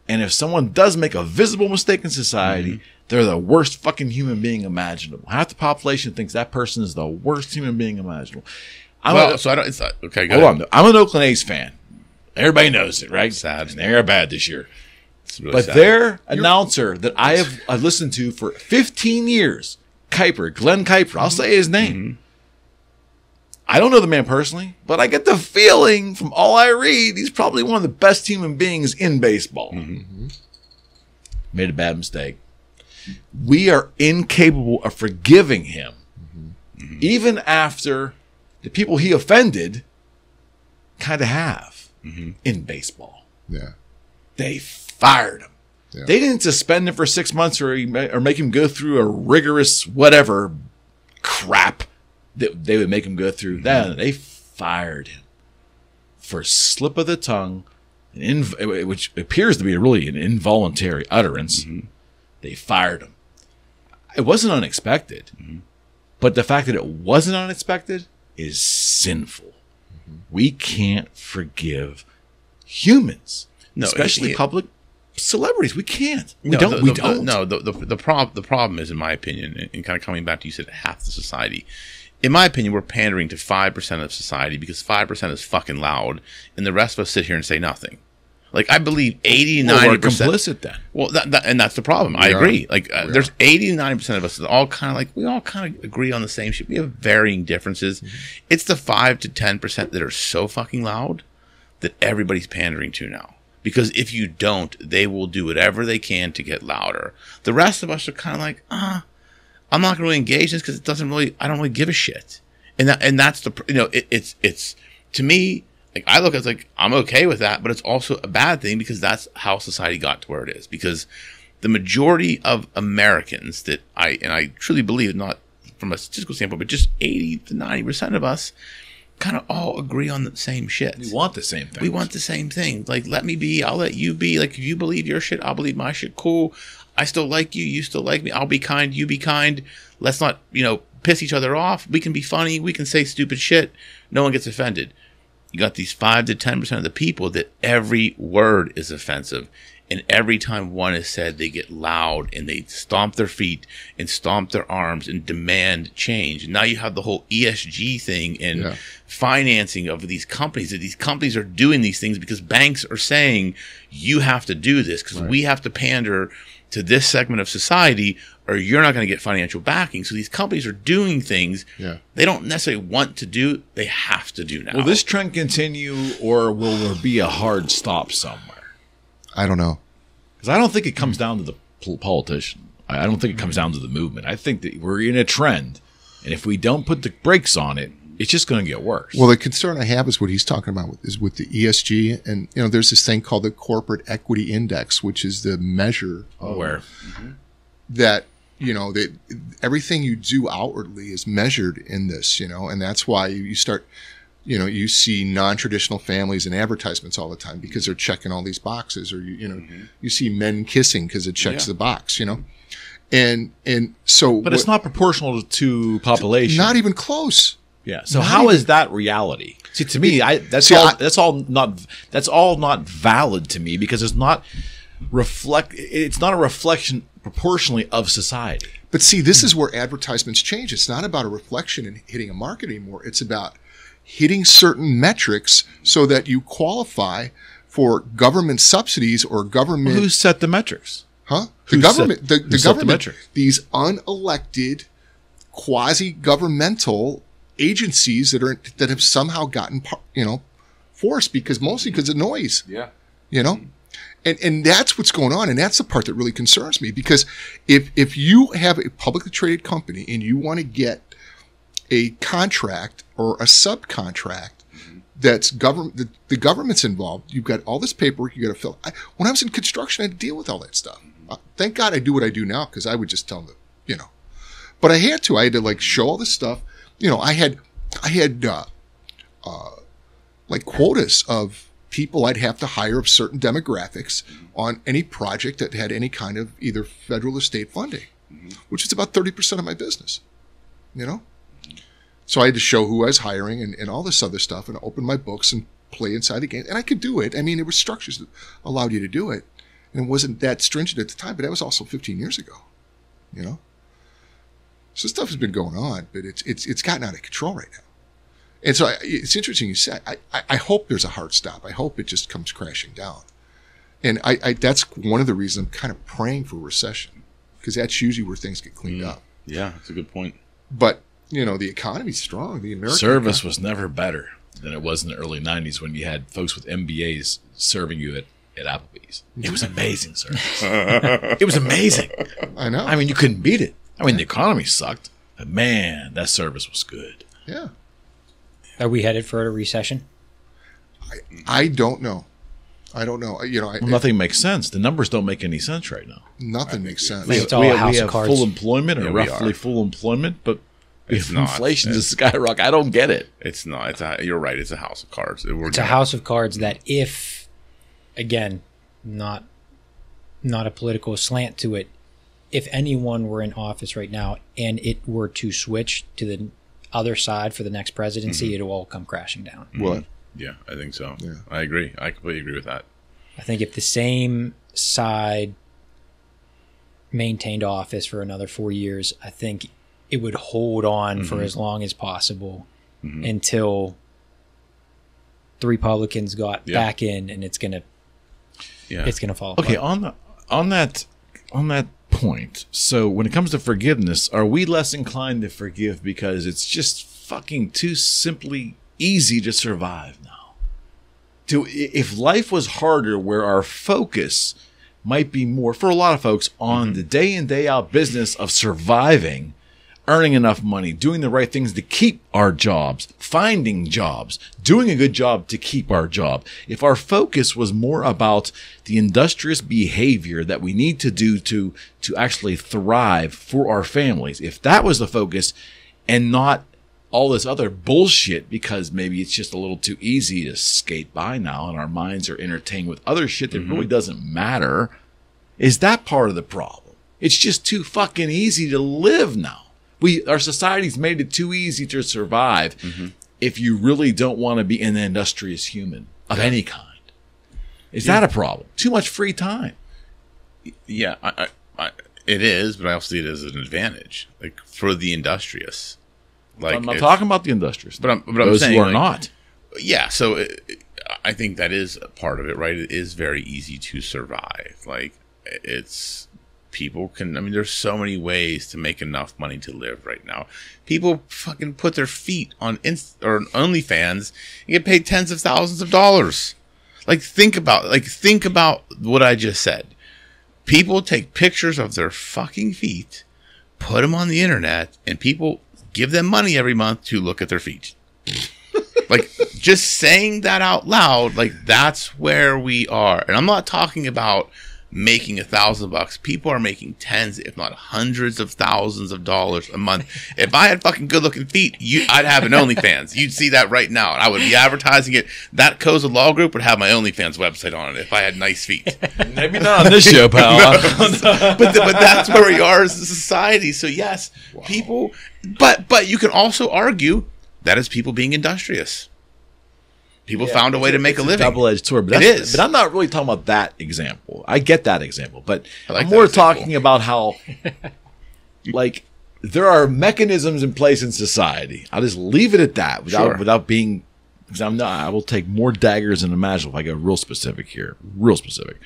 And if someone does make a visible mistake in society, they're the worst fucking human being imaginable. Half the population thinks that person is the worst human being imaginable. Okay, go hold on. I'm an Oakland A's fan. Everybody knows it, right? Sad. And they're bad this year. Really but sad. their announcer that I've listened to for 15 years, Glenn Kuiper, I'll say his name. Mm-hmm. I don't know the man personally, but I get the feeling from all I read, he's probably one of the best human beings in baseball. Mm-hmm. Made a bad mistake. We are incapable of forgiving him, even after the people he offended kind of have in baseball. Yeah. They fired him. Yeah. They didn't suspend him for 6 months or make him go through a rigorous whatever crap that they would make him go through. Then they fired him for slip of the tongue, which appears to be really an involuntary utterance. They fired him. It wasn't unexpected, but the fact that it wasn't unexpected is sinful. We can't forgive humans, especially public celebrities. We can't. We don't. The problem is, in my opinion, and kind of coming back to you said half the society. In my opinion, we're pandering to 5% of society because 5% is fucking loud, and the rest of us sit here and say nothing. Like, I believe 80, 90%. We're complicit then. Well, and that's the problem. I agree. Like, there's 80 to 90% of us that all kind of like, we all kind of agree on the same shit. We have varying differences. It's the 5 to 10% that are so fucking loud that everybody's pandering to now. Because if you don't, they will do whatever they can to get louder. The rest of us are kind of like, I'm not going to really engage this because I don't really give a shit. And that's it's to me, like, I look at it like, I'm okay with that, but it's also a bad thing because that's how society got to where it is. Because the majority of Americans that I truly believe, not from a statistical standpoint, but just 80 to 90% of us kind of all agree on the same shit. We want the same thing. We want the same thing. Like, let me be, I'll let you be. Like, if you believe your shit, I'll believe my shit. Cool. I still like you. You still like me. I'll be kind. You be kind. Let's not, piss each other off. We can be funny. We can say stupid shit. No one gets offended. You got these 5 to 10% of the people that every word is offensive. And every time one is said, they get loud and they stomp their feet and stomp their arms and demand change. And now you have the whole ESG thing and financing of these companies. That these companies are doing these things because banks are saying you have to do this because we have to pander to this segment of society or you're not going to get financial backing. So these companies are doing things they don't necessarily want to do. They have to do now. Will this trend continue or will there be a hard stop somewhere? I don't know. Because I don't think it comes down to the politician. I don't think it comes down to the movement. I think that we're in a trend, and if we don't put the brakes on it, it's just going to get worse. Well, the concern I have is what he's talking about is with the ESG, and there's this thing called the Corporate Equity Index, which is the measure of that that everything you do outwardly is measured in this, and that's why you start. You see non-traditional families in advertisements all the time because they're checking all these boxes, or you see men kissing because it checks the box, and so. But it's not proportional to population. Not even close. Yeah. So how is that reality? See, to me, that's all not valid to me because it's not a reflection proportionally of society. But see, this is where advertisements change. It's not about a reflection and hitting a market anymore. It's about hitting certain metrics so that you qualify for government subsidies or government. Well, who set the metrics? Huh? The government. The government. Metrics? These unelected, quasi-governmental agencies that have somehow gotten forced mostly because of noise. Yeah. And that's what's going on, and that's the part that really concerns me because if you have a publicly traded company and you want to get a contract or a subcontract that's the government's involved, you've got all this paperwork you got to fill. When I was in construction, I had to deal with all that stuff. Thank God I do what I do now because I would just tell them, but I had to show all this stuff. I had like quotas of people I'd have to hire of certain demographics on any project that had any kind of either federal or state funding, which is about 30% of my business, So I had to show who I was hiring and all this other stuff and open my books and play inside the game. And I could do it. I mean, there were structures that allowed you to do it. And it wasn't that stringent at the time, but that was also 15 years ago, So stuff has been going on, but it's gotten out of control right now. And so it's interesting you said, I hope there's a hard stop. I hope it just comes crashing down. And that's one of the reasons I'm kind of praying for a recession because that's usually where things get cleaned up. Yeah, that's a good point. But the economy's strong. The American service was never better than it was in the early 90s when you had folks with MBAs serving you at Applebee's. It was amazing service. It was amazing. I know. I mean, you couldn't beat it. I mean, the economy sucked, but man, that service was good. Yeah. Are we headed for a recession? I don't know. I don't know. Nothing makes sense. The numbers don't make any sense right now. Nothing makes sense. Maybe it's all a house of cards. Full employment or roughly full employment, but inflation is skyrocket. I don't get it. It's not. You're right. It's a house of cards. It's a house of cards that if, again, not a political slant to it, if anyone were in office right now and it were to switch to the other side for the next presidency, it'll all come crashing down. What? Yeah, I think so. Yeah. I agree. I completely agree with that. I think if the same side maintained office for another 4 years, I think it would hold on for as long as possible until the Republicans got back in, and it's gonna fall apart. Okay, on that point. So when it comes to forgiveness, are we less inclined to forgive because it's just fucking too simply easy to survive now? If life was harder, where our focus might be more, for a lot of folks, on the day in, day out business of surviving, earning enough money, doing the right things to keep our jobs, finding jobs, doing a good job to keep our job. If our focus was more about the industrious behavior that we need to do to actually thrive for our families, if that was the focus and not all this other bullshit because maybe it's just a little too easy to skate by now and our minds are entertained with other shit that really doesn't matter, is that part of the problem? It's just too fucking easy to live now. Our society's made it too easy to survive if you really don't want to be an industrious human of any kind. Is that a problem? Too much free time. Yeah, it is, but I also see it as an advantage, like for the industrious. Like I'm not talking about the industrious, but I'm those saying who are like, not. Yeah, so I think that is a part of it, right? It is very easy to survive. Like it's people can. I mean, there's so many ways to make enough money to live right now. People fucking put their feet on or OnlyFans and get paid tens of thousands of dollars. Like think about what I just said. People take pictures of their fucking feet, put them on the internet, and people give them money every month to look at their feet. Like, just saying that out loud, like, that's where we are. And I'm not talking about making $1,000. People are making tens, if not hundreds of thousands of dollars a month. If I had fucking good looking feet, I'd have an OnlyFans. You'd see that right now. And I would be advertising it. That Cozza Law Group would have my OnlyFans website on it if I had nice feet. Maybe not on this show, pal. But that's where we are as a society. So yes, people, but you can also argue that is people being industrious. People found a way to make a living. Double-edged sword. But it is. But I'm not really talking about that example. I get that example. But like I'm more talking about how, like, there are mechanisms in place in society. I'll just leave it at that without being, because I will take more daggers than imaginable if I go real specific here. Real specific.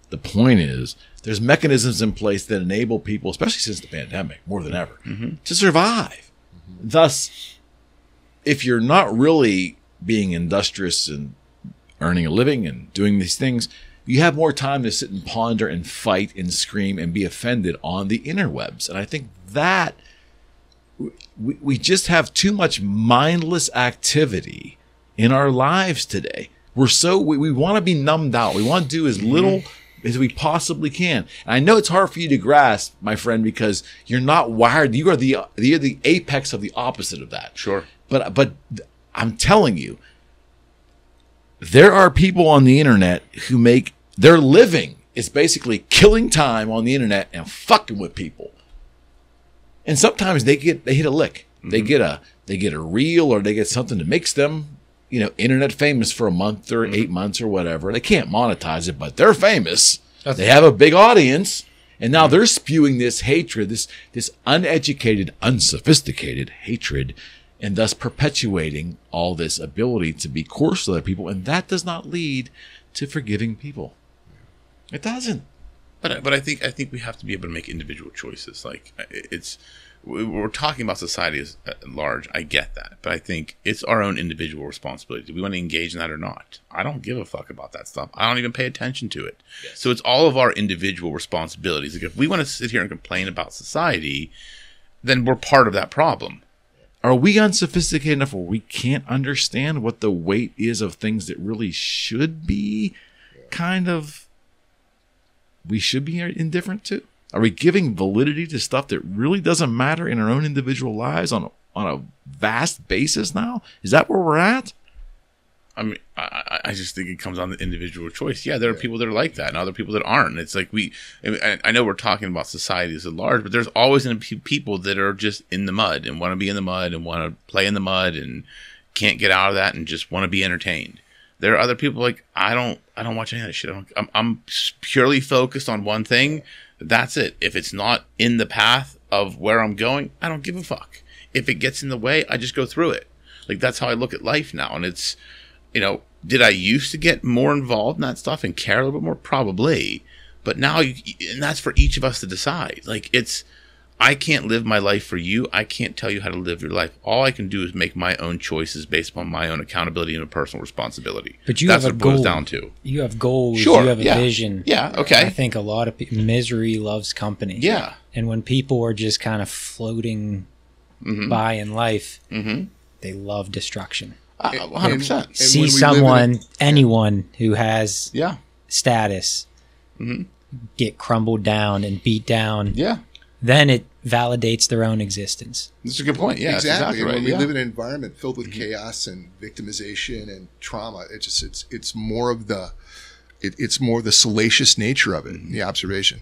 The point is, there's mechanisms in place that enable people, especially since the pandemic, more than ever, to survive. Thus, if you're not really being industrious and earning a living and doing these things, you have more time to sit and ponder and fight and scream and be offended on the interwebs. And I think that we just have too much mindless activity in our lives today. We want to be numbed out. We want to do as little as we possibly can. And I know it's hard for you to grasp, my friend, because you're not wired. You are the apex of the opposite of that. Sure. But I'm telling you, there are people on the internet who make their living is basically killing time on the internet and fucking with people. And sometimes they hit a lick. They get a reel, or they get something that makes them, internet famous for a month or 8 months or whatever. They can't monetize it, but they're famous. They have a big audience, and now they're spewing this hatred, this uneducated, unsophisticated hatred, and thus perpetuating all this ability to be coarse to other people. And that does not lead to forgiving people. It doesn't. But I think we have to be able to make individual choices. Like we're talking about society as large. I get that, but I think it's our own individual responsibility. Do we want to engage in that or not? I don't give a fuck about that stuff. I don't even pay attention to it. Yes. So it's all of our individual responsibilities. Like if we want to sit here and complain about society, then we're part of that problem. Are we unsophisticated enough where we can't understand what the weight is of things that really should be we should be indifferent to? Are we giving validity to stuff that really doesn't matter in our own individual lives on a vast basis now? Is that where we're at? I mean, I just think it comes on the individual choice. Yeah, there are people that are like that and other people that aren't. It's like I know we're talking about society as a large, but there's always going to be people that are just in the mud and want to be in the mud and want to play in the mud and can't get out of that and just want to be entertained. There are other people like, I don't watch any of that shit. I'm purely focused on one thing. That's it. If it's not in the path of where I'm going, I don't give a fuck. If it gets in the way, I just go through it. Like that's how I look at life now. And it's, did I used to get more involved in that stuff and care a little bit more? Probably. But now, and that's for each of us to decide. Like I can't live my life for you. I can't tell you how to live your life. All I can do is make my own choices based upon my own accountability and a personal responsibility. But that's what it boils down to. You have goals. Sure, you have a vision. Yeah, okay. I think a lot of people, misery loves company. Yeah. And when people are just kind of floating by in life, they love destruction. 100%. See someone, anyone who has status get crumbled down and beat down. Yeah. Then it validates their own existence. That's a good point. Yeah, exactly. Right. When we live in an environment filled with chaos and victimization and trauma, it's more of the salacious nature of it, the observation.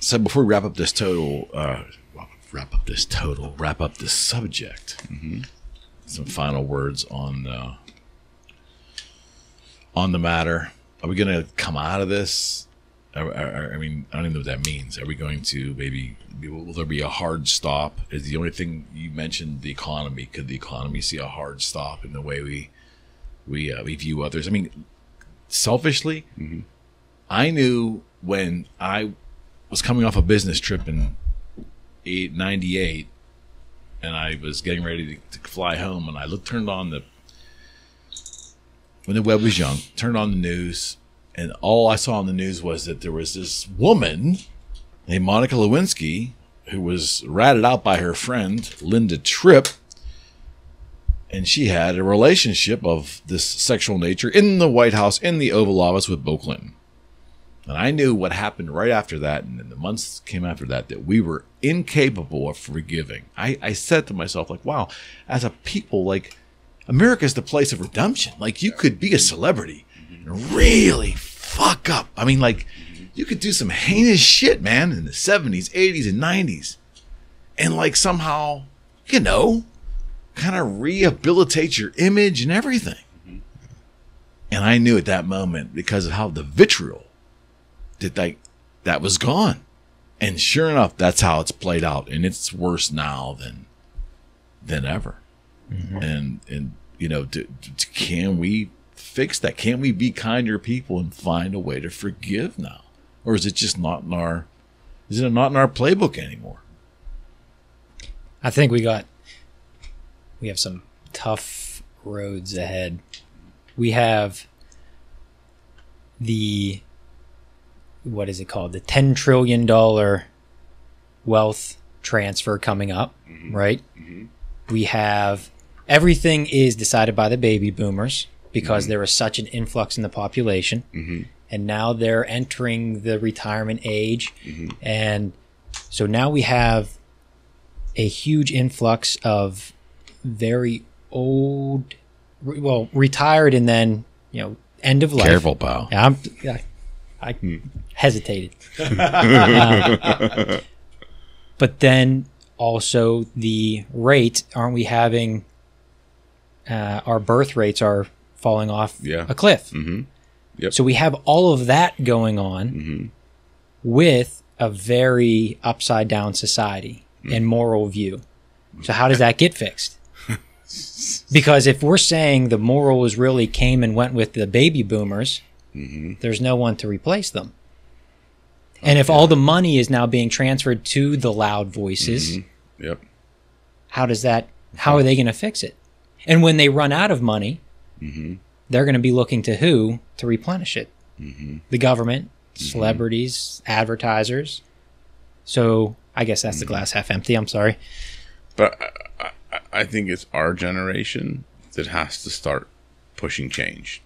So before we wrap up this subject, some final words on the matter. are we going to come out of this? I mean, I don't even know what that means. Are we going to will there be a hard stop? Is the only thing you mentioned the economy? Could the economy see a hard stop in the way we view others? I mean, selfishly, I knew when I was coming off a business trip in '98, and I was getting ready to fly home, and I turned on when the web was young, turned on the news, and all I saw on the news was that there was this woman named Monica Lewinsky who was ratted out by her friend, Linda Tripp, and she had a relationship of this sexual nature in the White House, in the Oval Office with Bill Clinton. And I knew what happened right after that, and in the months came after that we were incapable of forgiving. I said to myself, like, wow, as a people, like, America's the place of redemption. Like, you could be a celebrity and really fuck up. I mean, like, you could do some heinous shit, man, in the 70s, 80s, and 90s. And, like, somehow, you know, kind of rehabilitate your image and everything. And I knew at that moment, because of how the vitriol, that was gone. And sure enough, that's how it's played out. And it's worse now than ever. And you know, can we fix that? Can we be kinder people and find a way to forgive now? Or is it just not in our playbook anymore? I think we have some tough roads ahead. We have what is it called? The $10 trillion wealth transfer coming up, right? We have everything is decided by the baby boomers because there was such an influx in the population. And now they're entering the retirement age. And so now we have a huge influx of very old, retired and then, you know, end of life. Careful, pal. I hesitated. But then also the rate, aren't we having our birth rates are falling off a cliff. Yep. So we have all of that going on with a very upside down society and moral view. So how does that get fixed? Because if we're saying the morals really came and went with the baby boomers, there's no one to replace them. And if all the money is now being transferred to the loud voices, how are they going to fix it? And when they run out of money, they're going to be looking to who to replenish it? The government, celebrities, advertisers. So I guess that's the glass half empty. I'm sorry. But I think it's our generation that has to start pushing change.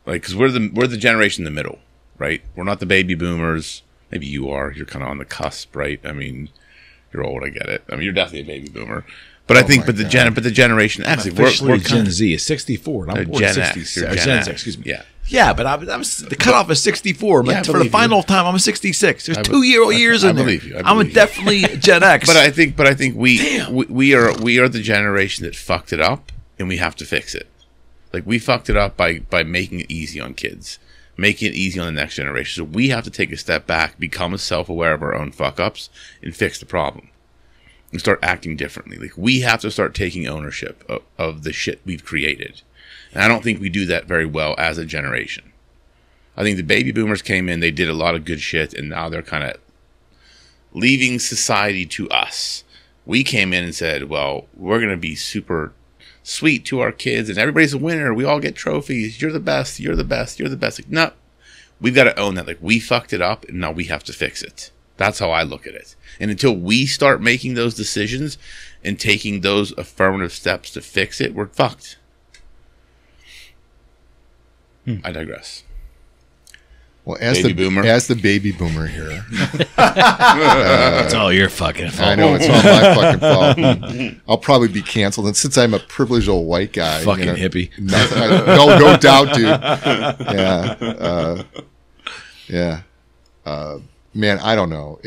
Like, because we're the generation in the middle, right? We're not the baby boomers. Maybe you are. You're kind of on the cusp, right? I mean, you're old. I get it. I mean, you're definitely a baby boomer. But I think, but the generation X, we're Gen Z is 64. And I'm born Gen 66. X. Gen X, excuse me. Yeah. Yeah, but I'm the cutoff is 64. But for the final time, I'm a 66. There's 2 years in there. I believe you. I'm definitely Gen X. But I think we are the generation that fucked it up, and we have to fix it. Like, we fucked it up by making it easy on kids, making it easy on the next generation. So we have to take a step back, become self-aware of our own fuck-ups, and fix the problem. And start acting differently. Like, we have to start taking ownership of the shit we've created. And I don't think we do that very well as a generation. I think the baby boomers came in, they did a lot of good shit, and now they're kind of leaving society to us. We came in and said, well, we're going to be super sweet to our kids, and everybody's a winner. We all get trophies. You're the best. You're the best. You're the best. Like, no, we've got to own that. Like, we fucked it up, and now we have to fix it. That's how I look at it. And until we start making those decisions and taking those affirmative steps to fix it, we're fucked. I digress. Well, as baby the baby boomer here, it's all your fucking fault. I know it's all my fucking fault. I'll probably be canceled, and since I'm a privileged old white guy, fucking hippie, no doubt, dude. Man, I don't know.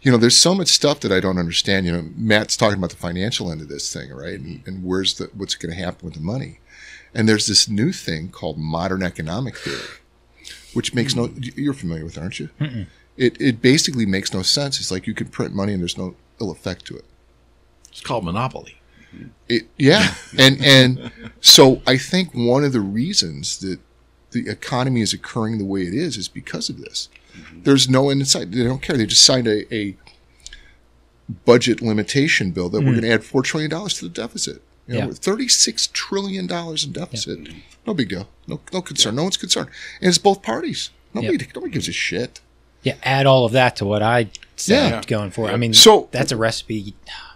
There's so much stuff that I don't understand. Matt's talking about the financial end of this thing, right? And what's going to happen with the money? And there's this new thing called modern economic theory, which makes no, you're familiar with it, aren't you? Mm-mm. It basically makes no sense. It's like you can print money and there's no ill effect to it. It's called monopoly. Yeah. And so I think one of the reasons that the economy is occurring the way it is because of this. There's no end in sight. They don't care. They just signed a budget limitation bill that we're going to add $4 trillion to the deficit. You know, $36 trillion in deficit. No big deal. No concern. No one's concerned. And it's both parties. Nobody gives a shit. Yeah, add all of that to what I said going for. I mean, so that's a recipe.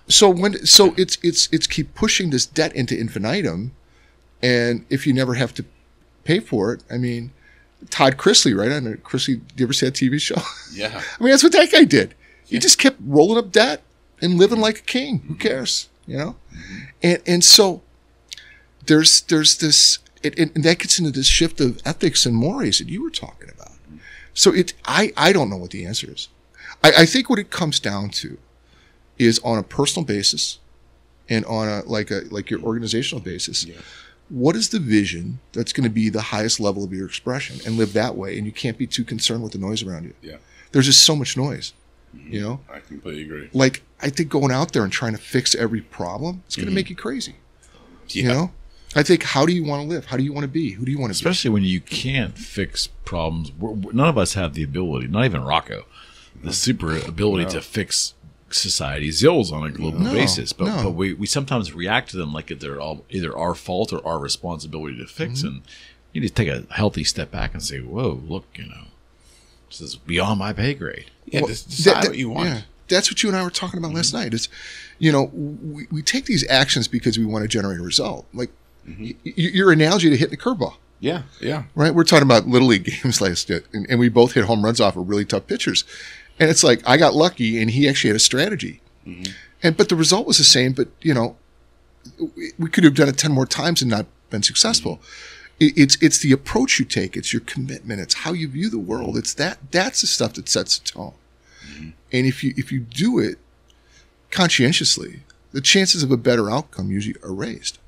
So it's keep pushing this debt into infinitum, and if you never have to pay for it, I mean, Todd Chrisley, right? I know Chrisley. Do you ever see that TV show? Yeah. I mean, that's what that guy did. He just kept rolling up debt and living like a king. Who cares? You know? And so there's this, and that gets into this shift of ethics and mores that you were talking about. So I don't know what the answer is. I think what it comes down to is on a personal basis and on a like your organizational basis. Yeah. What is the vision that's going to be the highest level of your expression, and live that way? And you can't be too concerned with the noise around you. Yeah. There's just so much noise. You know? I completely agree. Like, I think going out there and trying to fix every problem, it's going to make you crazy. Yeah. You know? I think, how do you want to live? How do you want to be? Who do you want to be? Especially when you can't fix problems. None of us have the ability, not even Rocco, the super ability to fix society's ills on a global basis. But we sometimes react to them like they're all either our fault or our responsibility to fix. And you need to take a healthy step back and say, whoa, look, you know, this is beyond my pay grade. Yeah, just decide what you want. Yeah. That's what you and I were talking about last night. It's, you know, we take these actions because we want to generate a result. Like your analogy to hitting a curveball. Yeah, yeah. Right? We're talking about Little League games last year, and we both hit home runs off of really tough pitchers. And it's like, I got lucky, and he actually had a strategy. But the result was the same, but, you know, we could have done it 10 more times and not been successful. It's the approach you take. It's your commitment. It's how you view the world. It's that's the stuff that sets the tone. And if you do it conscientiously, the chances of a better outcome usually are raised.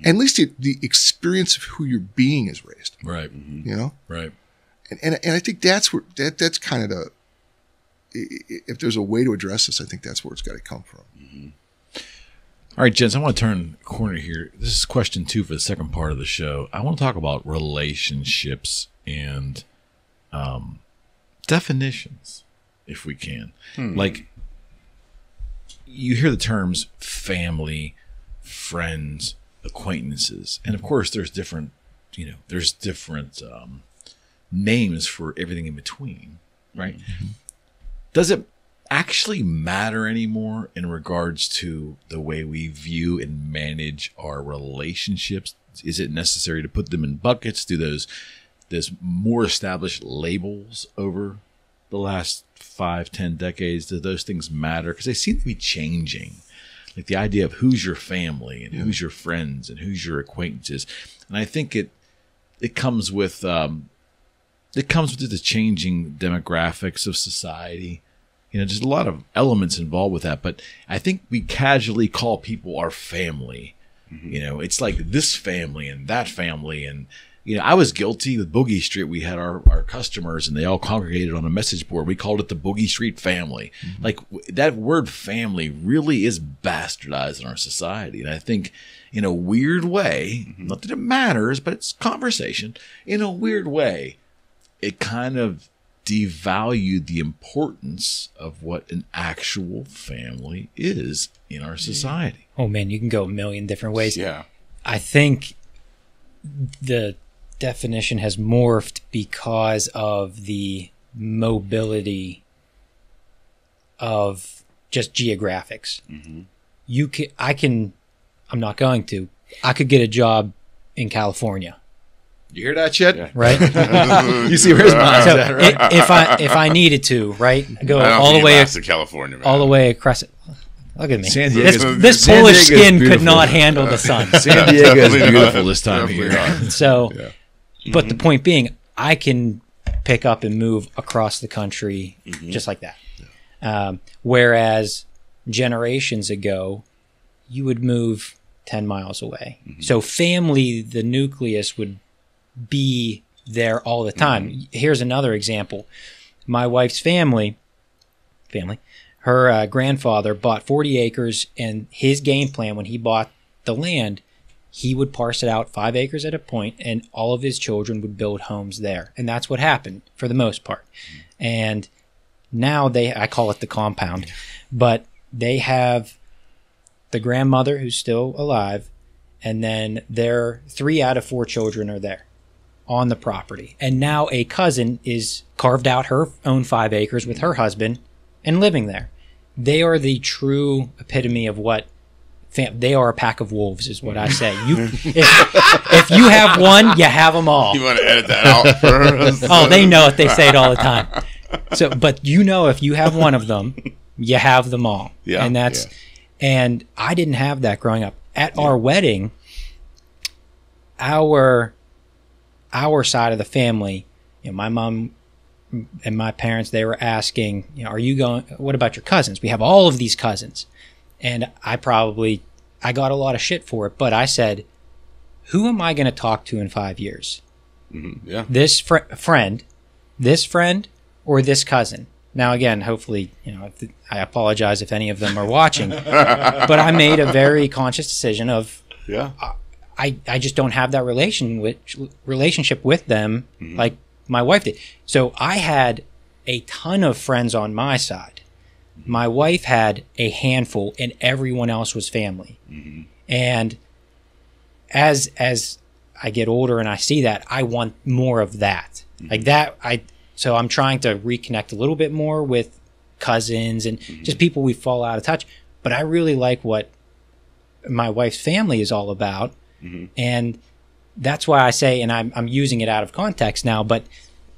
At least the experience of who you're being is raised. Right. You know? Right. And I think that's where that's kind of the, if there's a way to address this, I think that's where it's got to come from. All right, gents, I want to turn the corner here. This is question 2 for the second part of the show. I want to talk about relationships and definitions, if we can. Like, you hear the terms family, friends, acquaintances, and of course there's different, names for everything in between, right? Does it actually matter anymore in regards to the way we view and manage our relationships? Is it necessary to put them in buckets? Do those more established labels over the last 5-10 decades, do those things matter? Because they seem to be changing. Like the idea of who's your family and who's your friends and who's your acquaintances. And I think it comes with the changing demographics of society. You know, there's a lot of elements involved with that, but I think we casually call people our family. You know, it's like this family and that family. And, you know, I was guilty with Boogie Street. We had our customers and they all congregated on a message board. We called it the Boogie Street family. Like that word family really is bastardized in our society. And I think in a weird way, not that it matters, but it's conversation. In a weird way, it kind of devalued the importance of what an actual family is in our society. Oh man, you can go a million different ways. Yeah. I think the definition has morphed because of the mobility of just geographics. I could get a job in California. You hear that shit? Yeah. Right? You see where his mind's at, right? If I needed to, right? Go I don't all think the way to California, man. all the way across it. Look at me. San Diego. This Polish skin could not handle the sun. San Diego is beautiful this time of year. So, but the point being, I can pick up and move across the country just like that. Whereas generations ago, you would move 10 miles away. So family, the nucleus would be there all the time. Here's another example. My wife's family, her grandfather bought 40 acres, and his game plan when he bought the land, he would parse it out 5 acres at a point, and all of his children would build homes there. And that's what happened for the most part. And now I call it the compound, but they have the grandmother who's still alive, and then their 3 out of 4 children are there on the property. And now a cousin is carved out her own 5 acres with her husband and living there. They are the true epitome of what they are. A pack of wolves is what I say. If you have one, you have them all. You want to edit that out for us? Oh, they know it. They say it all the time. So, but if you have one of them, you have them all. Yeah. And and I didn't have that growing up. At our wedding, our side of the family, my mom and my parents, they were asking, are you going, what about your cousins? We have all of these cousins. And I got a lot of shit for it, but I said, who am I going to talk to in 5 years? Yeah. This friend, or this cousin? Now, again, hopefully, I apologize if any of them are watching, but I made a very conscious decision of, I just don't have that relationship with them like my wife did. So I had a ton of friends on my side. My wife had a handful, and everyone else was family. And as I get older and I see that, I want more of that. Like that, so I'm trying to reconnect a little bit more with cousins and just people we fall out of touch. But I really like what my wife's family is all about. And that's why I say, and I'm using it out of context now, but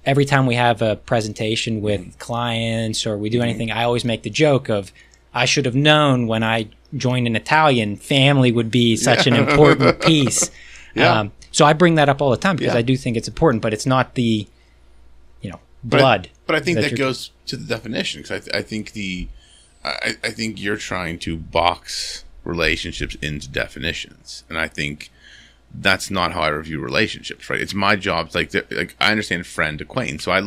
every time we have a presentation with clients or we do anything, I always make the joke of, I should have known when I joined an Italian, family would be such an important piece. So I bring that up all the time because I do think it's important, but it's not the, blood. But I think that goes to the definition, because I think I think you're trying to box relationships into definitions, and I think that's not how I review relationships, right? It's my job. Like I understand friend, acquaintance. So I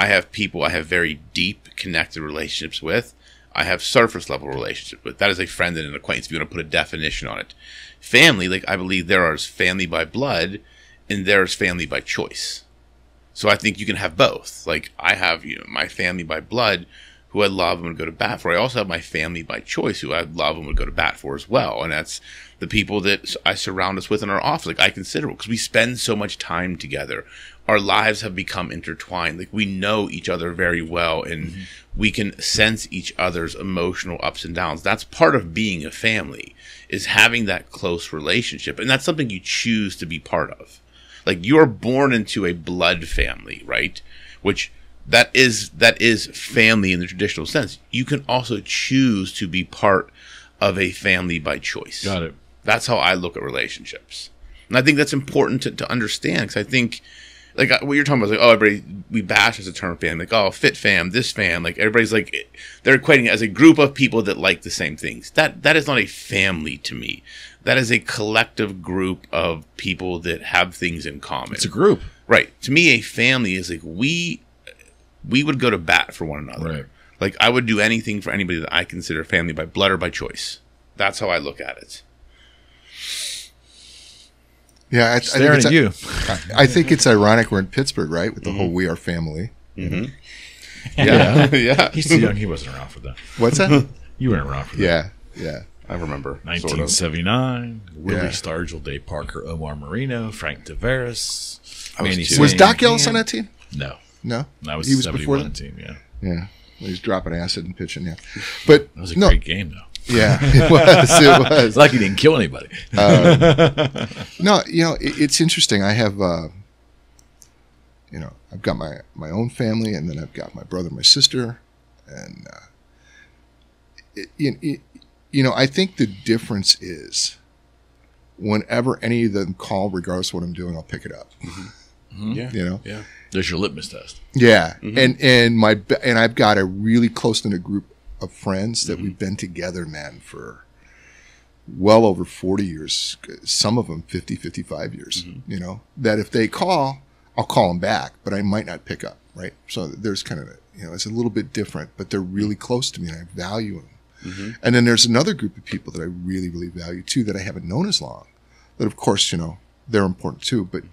have people I have very deep connected relationships with. I have surface level relationships with. That is a friend and an acquaintance, if you want to put a definition on it. Family, I believe there is family by blood and there's family by choice. So I think you can have both. Like I have, my family by blood who I love and would go to bat for. I also have my family by choice who I love and would go to bat for as well. And that's the people that I surround us with in our office. I consider, because we spend so much time together. Our lives have become intertwined. We know each other very well, and we can sense each other's emotional ups and downs. That's part of being a family, is having that close relationship. And that's something you choose to be part of. You're born into a blood family, right? Which that is family in the traditional sense. You can also choose to be part of a family by choice. Got it. That's how I look at relationships. And I think that's important to understand, because I think, what you're talking about is everybody, we bash as a term family, fit fam, this fam, everybody's they're equating it as a group of people that like the same things. That is not a family to me. That is a collective group of people that have things in common. It's a group. Right. To me, a family is we would go to bat for one another. Right. I would do anything for anybody that I consider family by blood or by choice. That's how I look at it. Yeah, I think it's ironic we're in Pittsburgh, right, with the whole "we are family." Yeah, yeah. He's too young. He wasn't around for that. What's that? You weren't around for that. Yeah. I remember. 1979. Willie Stargell, Dave Parker, Omar Marino, Frank Tavares. Was Doc Ellis on that team? No. That was he was 71 before that team. Yeah. Well, he was dropping acid and pitching. Yeah, but that was a great game, though. Yeah, it was. It's like he didn't kill anybody. No, it's interesting. I have, I've got my own family, and then I've got my brother, my sister, and I think the difference is whenever any of them call, regardless of what I'm doing, I'll pick it up. Yeah, Yeah. There's your litmus test. Yeah, and I've got a really close knit group of friends that we've been together, man, for well over 40 years, some of them 50, 55 years, you know, that if they call, I'll call them back, but I might not pick up, right? So there's kind of, you know, it's a little bit different, but they're really close to me and I value them. And then there's another group of people that I really, really value too, that I haven't known as long, that of course, you know, they're important too, but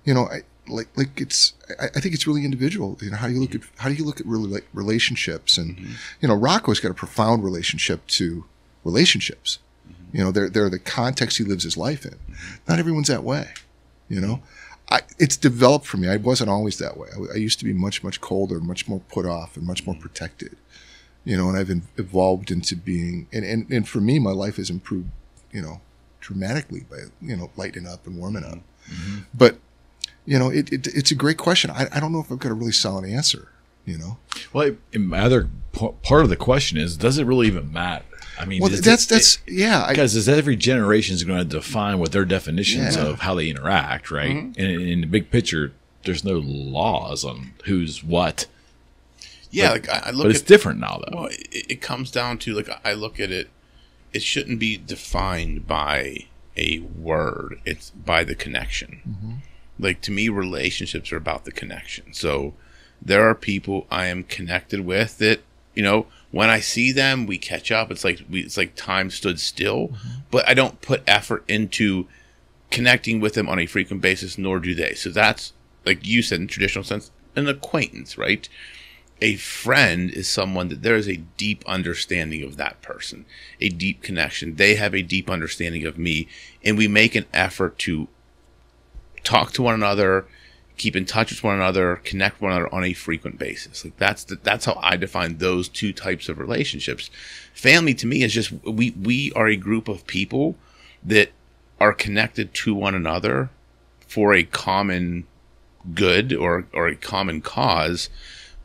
you know, I think it's really individual. You know, how do you look at really relationships? And you know, Rocco's got a profound relationship to relationships. You know, they're the context he lives his life in. Not everyone's that way. You know, it's developed for me. I wasn't always that way. I used to be much colder, much more put off, and much more protected. You know, and I've evolved into being, and for me, my life has improved, you know, dramatically by, you know, lightening up and warming up. But you know, it's a great question. I don't know if I've got a really solid answer, you know? Well, my other part of the question is, does it really even matter? I mean, well, yeah. Because every generation is going to define what their definitions of how they interact, right? And in the big picture, there's no laws on who's what. Yeah, but, like I look but it's different now, though. Well, it comes down to, like, I look at it, it shouldn't be defined by a word. It's by the connection. Like, to me, relationships are about the connection. So there are people I am connected with that, you know, when I see them, we catch up. It's like time stood still, but I don't put effort into connecting with them on a frequent basis, nor do they. So that's, like you said, in traditional sense, an acquaintance, right? A friend is someone that there is a deep understanding of that person, a deep connection. They have a deep understanding of me, and we make an effort to talk to one another, keep in touch with one another, connect with one another on a frequent basis. Like that's how I define those two types of relationships. Family to me is just we are a group of people that are connected to one another for a common good or a common cause,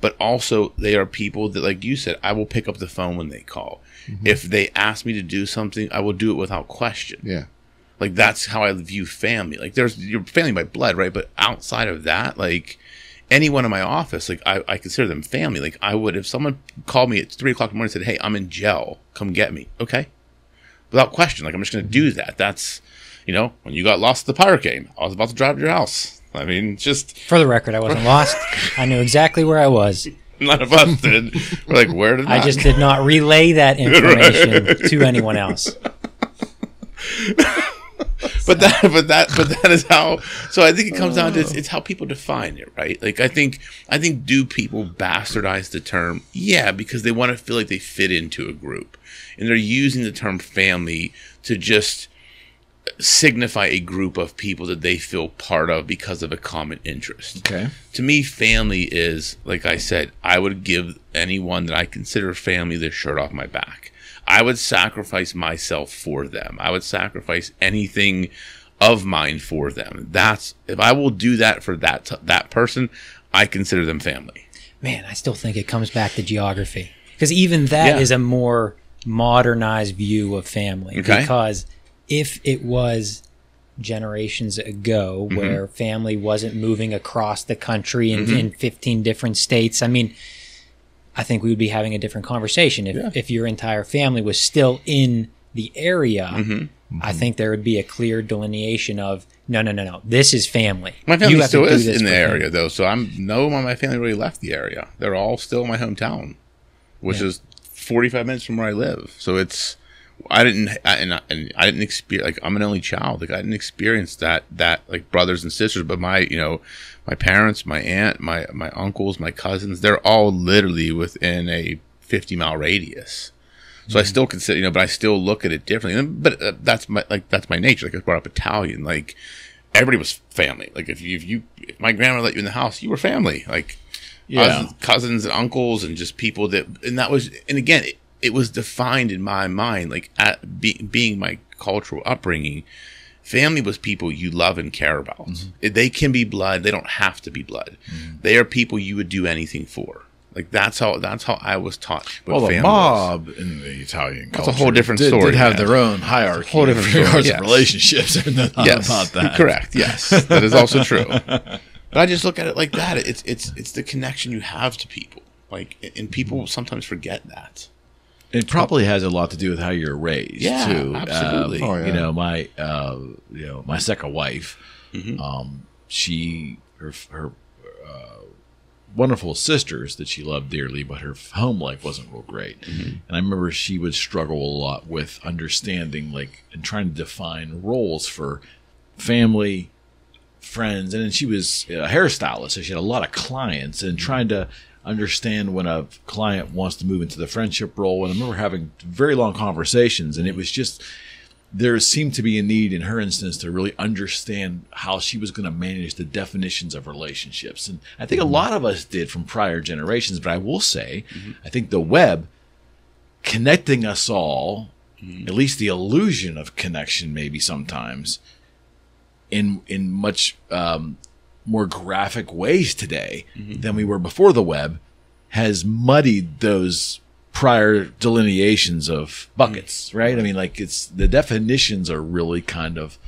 but also they are people that, like you said, I will pick up the phone when they call. If they ask me to do something, I will do it without question. Yeah. Like, that's how I view family. Like, there's your family by blood, right? But outside of that, like, anyone in my office, like, I consider them family. Like, I would, if someone called me at 3 o'clock in the morning and said, hey, I'm in jail, come get me. Okay. Without question. Like, I'm just going to do that. That's, you know, when you got lost at the pirate game, I was about to drive to your house. I mean, just. For the record, I wasn't lost. I knew exactly where I was. None of us did. We're like, where did I just did not relay that information to anyone else. But that is how. So I think it comes down to it's how people define it, right? Like I think do people bastardize the term? Yeah, because they want to feel like they fit into a group, and they're using the term family to just signify a group of people that they feel part of because of a common interest. Okay. To me, family is, like I said, I would give anyone that I consider family the shirt off my back. I would sacrifice myself for them. I would sacrifice anything of mine for them. That's, if I will do that for that person, I consider them family. Man, I still think it comes back to geography, because even that is a more modernized view of family. Okay. Because if it was generations ago where family wasn't moving across the country in 15 different states, I mean, I think we would be having a different conversation. If your entire family was still in the area, I think there would be a clear delineation of, no, this is family. My family still is in the area, though, so no one of my family really left the area. They're all still in my hometown, which is 45 minutes from where I live. So it's, I didn't experience, like, I'm an only child. Like, I didn't experience that like brothers and sisters, but my parents, my aunt, my uncles, my cousins, they're all literally within a 50-mile radius. So I still consider, but I still look at it differently. But that's my nature. Like, I was brought up Italian. Like, everybody was family. Like, if my grandma let you in the house, you were family. Like, cousins and uncles and just people and again, it was defined in my mind, like, being my cultural upbringing, family was people you love and care about. They can be blood. They don't have to be blood. They are people you would do anything for. Like, that's how I was taught. Well, the mob in the Italian culture, that's a whole different story. Did have their own hierarchy, whole different story, regards to relationships. Yes, about that. Correct. Yes, that is also true. But I just look at it like that. It's the connection you have to people. Like, and people sometimes forget that. It probably has a lot to do with how you're raised, Yeah, too. absolutely. Oh, yeah. You know, my second wife, her wonderful sisters that she loved dearly, but her home life wasn't real great. And I remember she would struggle a lot with understanding, like, and trying to define roles for family, friends, and then she was a hairstylist, so she had a lot of clients, and trying to understand when a client wants to move into the friendship role. And I remember having very long conversations, and it was just, there seemed to be a need in her instance to really understand how she was going to manage the definitions of relationships. And I think a lot of us did from prior generations, but I will say, I think the web connecting us all, at least the illusion of connection maybe sometimes, in much more graphic ways today than we were before the web, has muddied those prior delineations of buckets, right? I mean, like, it's the definitions are really kind of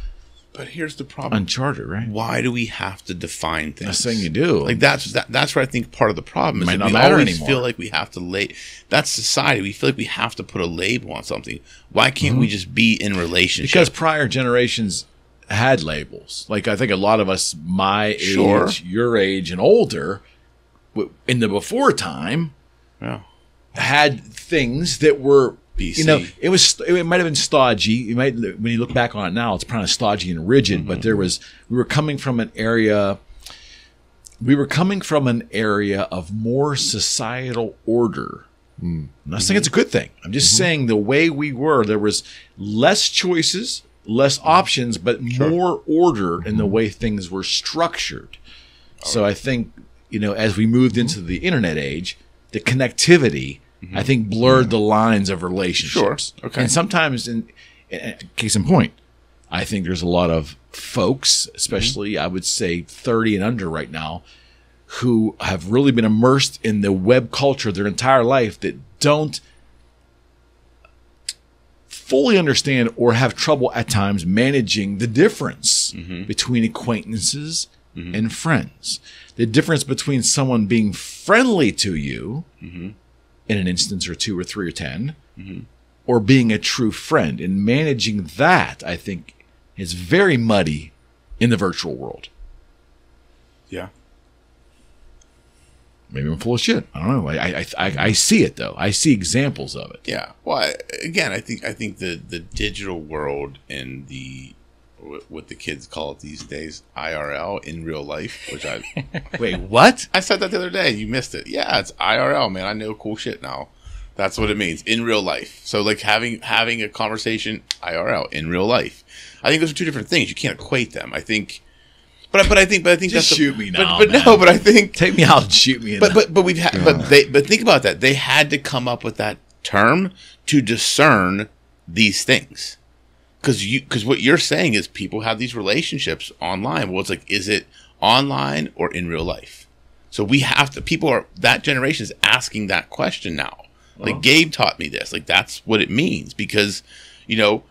But here's the problem. uncharted, right? Why do we have to define things? That's saying you do. Like that's where I think part of the problem is Might that not we matter always anymore. feel like we have to that's society. We feel like we have to put a label on something. Why can't we just be in relationship? Because prior generations had labels. Like, I think a lot of us, my age, Sure. your age, and older, in the before time, Yeah. had things that were, BC. you know, it might have been stodgy. You might, when you look back on it now, it's kind of stodgy and rigid, but we were coming from an area of more societal order. I'm not saying it's a good thing. I'm just saying the way we were, there was less choices, less options, but more order in the way things were structured. So I think, you know, as we moved into the internet age, the connectivity, I think, blurred the lines of relationships. Sure. Okay. And sometimes, in case in point, I think there's a lot of folks, especially I would say 30 and under right now, who have really been immersed in the web culture their entire life that don't fully understand or have trouble at times managing the difference between acquaintances and friends. The difference between someone being friendly to you in an instance or 2 or 3 or 10 or being a true friend. And managing that, I think, is very muddy in the virtual world. Yeah. Maybe I'm full of shit. I don't know. I see it, though. I see examples of it. Yeah. Well, I think the digital world and what the kids call it these days, IRL, in real life, which Wait, what? I said that the other day. You missed it. Yeah, it's IRL, man. I know cool shit now. That's what it means, in real life. So, like, having a conversation, IRL, in real life. I think those are two different things. You can't equate them. I think, but I think Just that's shoot me now, But man. no, but I think Take me out and shoot me. But we've had but think about that. They had to come up with that term to discern these things. Because what you're saying is people have these relationships online. Well, it's like, is it online or in real life? So that generation is asking that question now. Like, Gabe taught me this. Like, that's what it means, because, you know,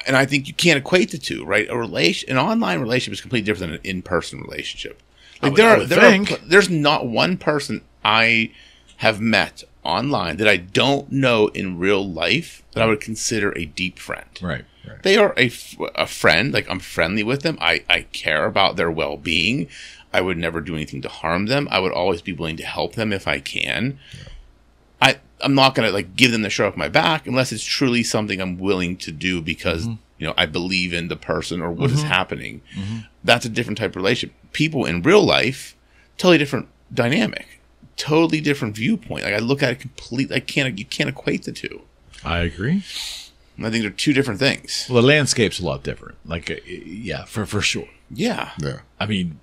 and I think you can't equate the two, right? An online relationship is completely different than an in-person relationship. Like, there's not one person I have met online that I don't know in real life that I would consider a deep friend. Right. They are a friend. Like, I'm friendly with them. I care about their well-being. I would never do anything to harm them. I would always be willing to help them if I can. Yeah. I'm not going to, like, give them the shirt off my back unless it's truly something I'm willing to do because, you know, I believe in the person or what is happening. That's a different type of relationship. People in real life, totally different dynamic, totally different viewpoint. Like, I look at it completely. You can't equate the two. I agree. I think they're two different things. Well, the landscape's a lot different. Like, yeah, for sure. Yeah. Yeah. I mean,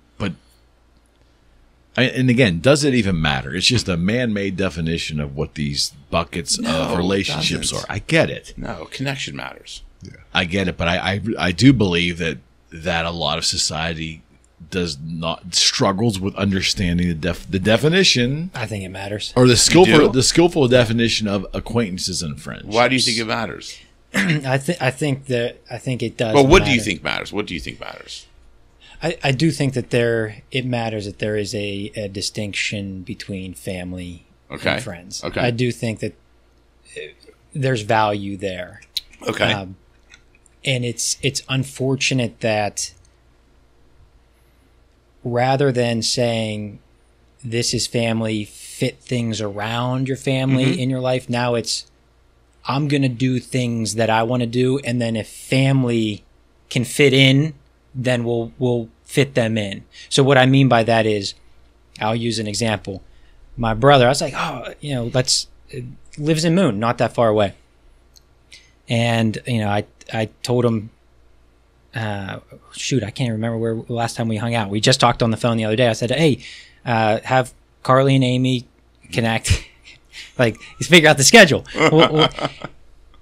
and again, does it even matter? It's just a man-made definition of what these buckets of relationships doesn't. are. I get it. No, connection matters. I get it, but I do believe that a lot of society struggles with understanding the definition. I think it matters. Or the do? skillful definition of acquaintances and friends. Why do you think it matters? I think it does. Well, what matter. do you think matters? What do you think matters? I do think that it matters that there is a distinction between family and friends. Okay. I do think that there's value there. Okay. And it's unfortunate that rather than saying this is family, fit things around your family in your life, now it's I'm going to do things that I want to do, and then if family can fit in, then we'll fit them in. So what I mean by that is, I'll use an example. My brother, I was like, lives in Moon, not that far away. And, I told him, I can't remember where the last time we hung out. We just talked on the phone the other day. I said, hey, have Carly and Amy connect. Like, let's figure out the schedule.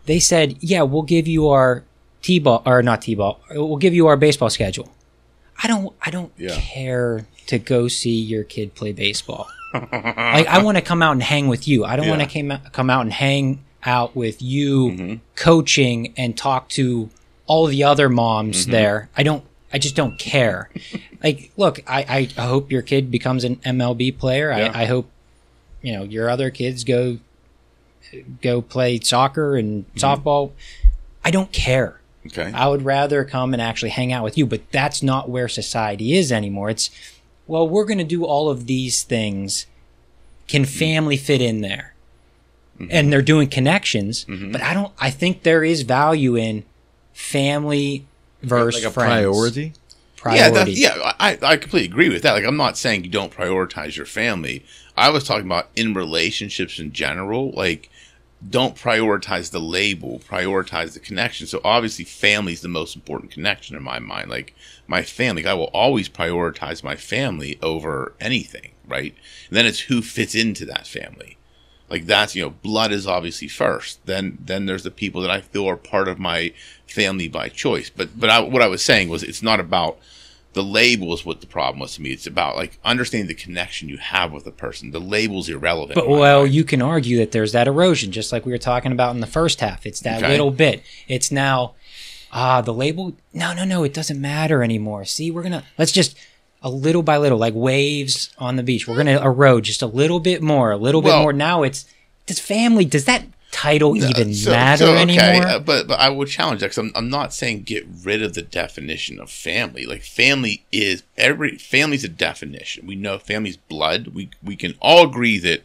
They said, yeah, we'll give you our we'll give you our baseball schedule. I don't care to go see your kid play baseball. Like, I want to come out and hang with you. I don't want to come out and hang out with you coaching and talk to all the other moms there. I just don't care. Like, look, I hope your kid becomes an MLB player. Yeah. I hope, your other kids go play soccer and softball. I don't care. Okay. I would rather come and actually hang out with you, but that's not where society is anymore. It's, well, we're going to do all of these things. Can family fit in there? And they're doing connections, but I think there is value in family versus like a friends. priority. I completely agree with that. Like, I'm not saying you don't prioritize your family. I was talking about in relationships in general. Like, don't prioritize the label, prioritize the connection. So obviously family is the most important connection in my mind. Like, my family, I will always prioritize my family over anything, right? And then it's who fits into that family. Like, that's, blood is obviously first. Then there's the people that I feel are part of my family by choice. But what I was saying was, it's not about the label is what the problem was to me. It's about, like, understanding the connection you have with a person. The label's irrelevant. But, well, you can argue that there's that erosion, just like we were talking about in the first half. It's that little bit. It's now, the label, no, it doesn't matter anymore. See, let's just, a little by little, like waves on the beach. We're going to erode just a little bit more. Now it's, does family, does that title even matter anymore? But I would challenge that, because I'm not saying get rid of the definition of family. Like, family's a definition. We know family's blood. We can all agree that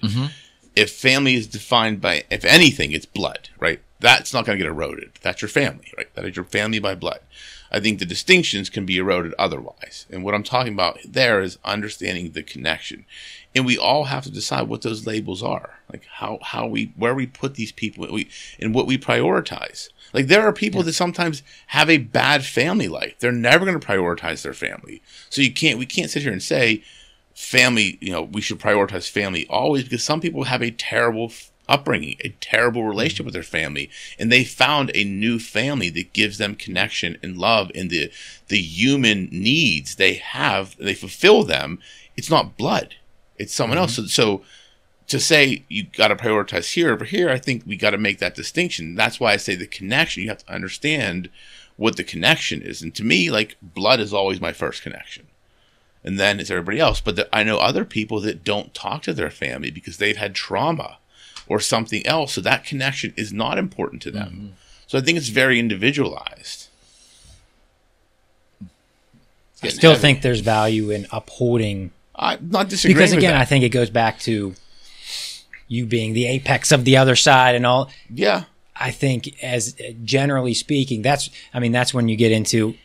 if family is defined by, if anything, it's blood, right? That's not going to get eroded. That's your family, right? That is your family by blood. I think the distinctions can be eroded otherwise. And what I'm talking about there is understanding the connection. And we all have to decide what those labels are. Like, where we put these people and what we prioritize. Like, there are people that sometimes have a bad family life. They're never going to prioritize their family. So we can't sit here and say family, we should prioritize family always, because some people have a terrible upbringing, a terrible relationship with their family, and they found a new family that gives them connection and love, and the human needs they have, they fulfill them. It's not blood, it's someone else. So to say you got to prioritize here over here, I think we got to make that distinction. That's why I say the connection, you have to understand what the connection is. And to me, like, blood is always my first connection, and then it's everybody else. But I know other people that don't talk to their family because they've had trauma or something else, so that connection is not important to them. So I think it's very individualized. I still think there's value in upholding. I'm not disagreeing because, again, with that. I think it goes back to you being the apex of the other side and all. Yeah. I think, as generally speaking, that's when you get into,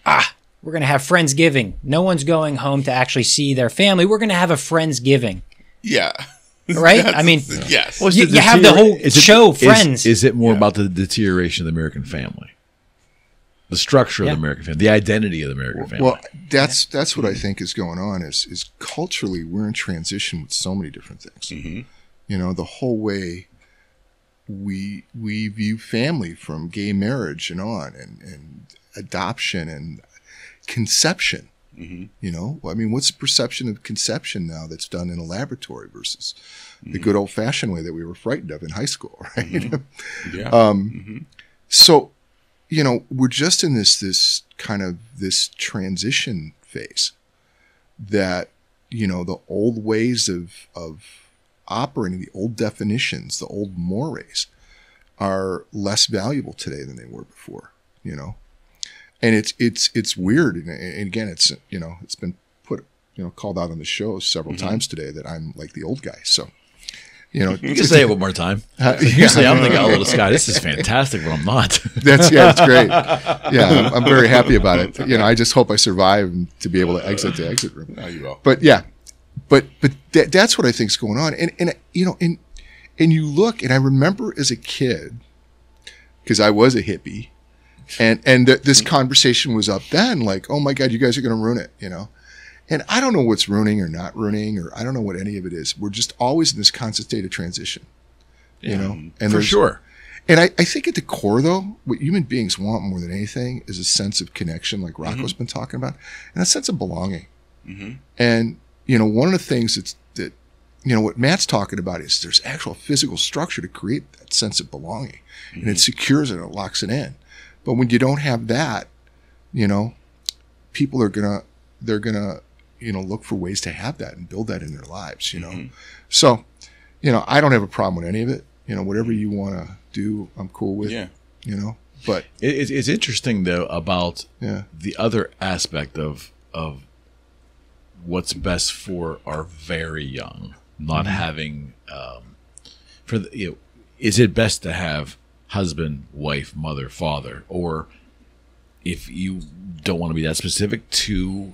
we're going to have Friendsgiving. No one's going home to actually see their family. We're going to have a Friendsgiving. Yeah. Right? Yes. Well, you have the whole show, Friends. Is it more about the deterioration of the American family? The structure of the American family, the identity of the American family. Well, that's what I think is going on. Is culturally we're in transition with so many different things. The whole way we view family, from gay marriage and on, and adoption and conception. What's the perception of conception now that's done in a laboratory versus the good old fashioned way that we were frightened of in high school, right? So, we're just in this transition phase that, the old ways of operating, the old definitions, the old mores are less valuable today than they were before, you know? And it's weird. And again, it's, you know, it's been put, you know, called out on the show several times today that I'm like the old guy. So, you know, you can say it one more time. Usually I'm thinking, oh, this guy, this is fantastic, but I'm not. That's great. Yeah, I'm very happy about it. You know, I just hope I survive to be able to exit the exit room. Oh, you will. But yeah, but that's what I think is going on. And you know, and you look, and I remember as a kid, because I was a hippie, and this conversation was up then, like, oh my God, you guys are going to ruin it, you know. And I don't know what's ruining or not ruining, or I don't know what any of it is. We're just always in this constant state of transition, you know. And for sure. And I think at the core, though, what human beings want more than anything is a sense of connection, like Rocco's been talking about, and a sense of belonging. And, you know, one of the things that, you know, what Matt's talking about is there's actual physical structure to create that sense of belonging, and it secures it and it locks it in. But when you don't have that, you know, people are they're gonna, you know, look for ways to have that and build that in their lives, you know. So, you know, I don't have a problem with any of it. You know, whatever you want to do, I'm cool with. Yeah. You know, but it's interesting though about the other aspect of what's best for our very young, not having you know, is it best to have husband, wife, mother, father, or if you don't want to be that specific, two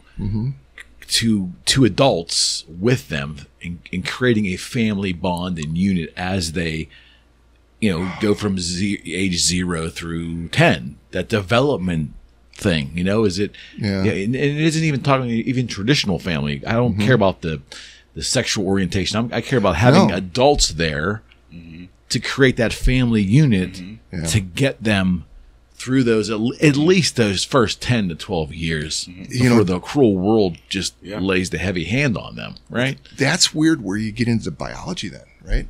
adults with them in creating a family bond and unit as they, you know, go from age 0 through 10. That development thing, you know, is it? Yeah, and it isn't even talking even traditional family. I don't care about the sexual orientation. I care about having adults there to create that family unit to get them through those at least those first 10 to 12 years before the cruel world just lays the heavy hand on them, right? That's weird where you get into the biology then, right?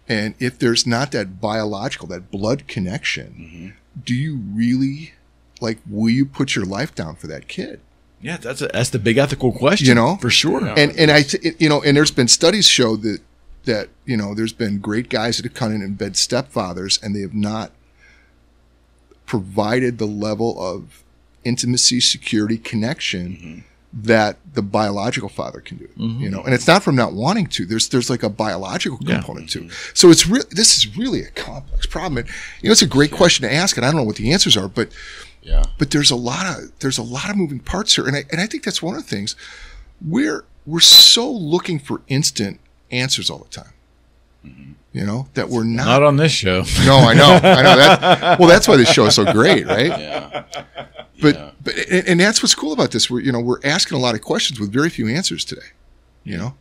And if there's not that biological, that blood connection, do you really, like, will you put your life down for that kid? Yeah, that's the big ethical question, you know, for sure. And you know, and there's been studies show that you know, there's been great guys that have come in and been stepfathers, and they have not provided the level of intimacy, security, connection that the biological father can do. You know, and it's not from not wanting to. There's like a biological component too. So it's this is really a complex problem. And, you know, it's a great question to ask, and I don't know what the answers are, but there's a lot of moving parts here, and I think that's one of the things we're so looking for instant answers all the time. You know, that we're not on this show. No, I know that. Well, that's why this show is so great, right? But that's what's cool about this. We're asking a lot of questions with very few answers today. You know,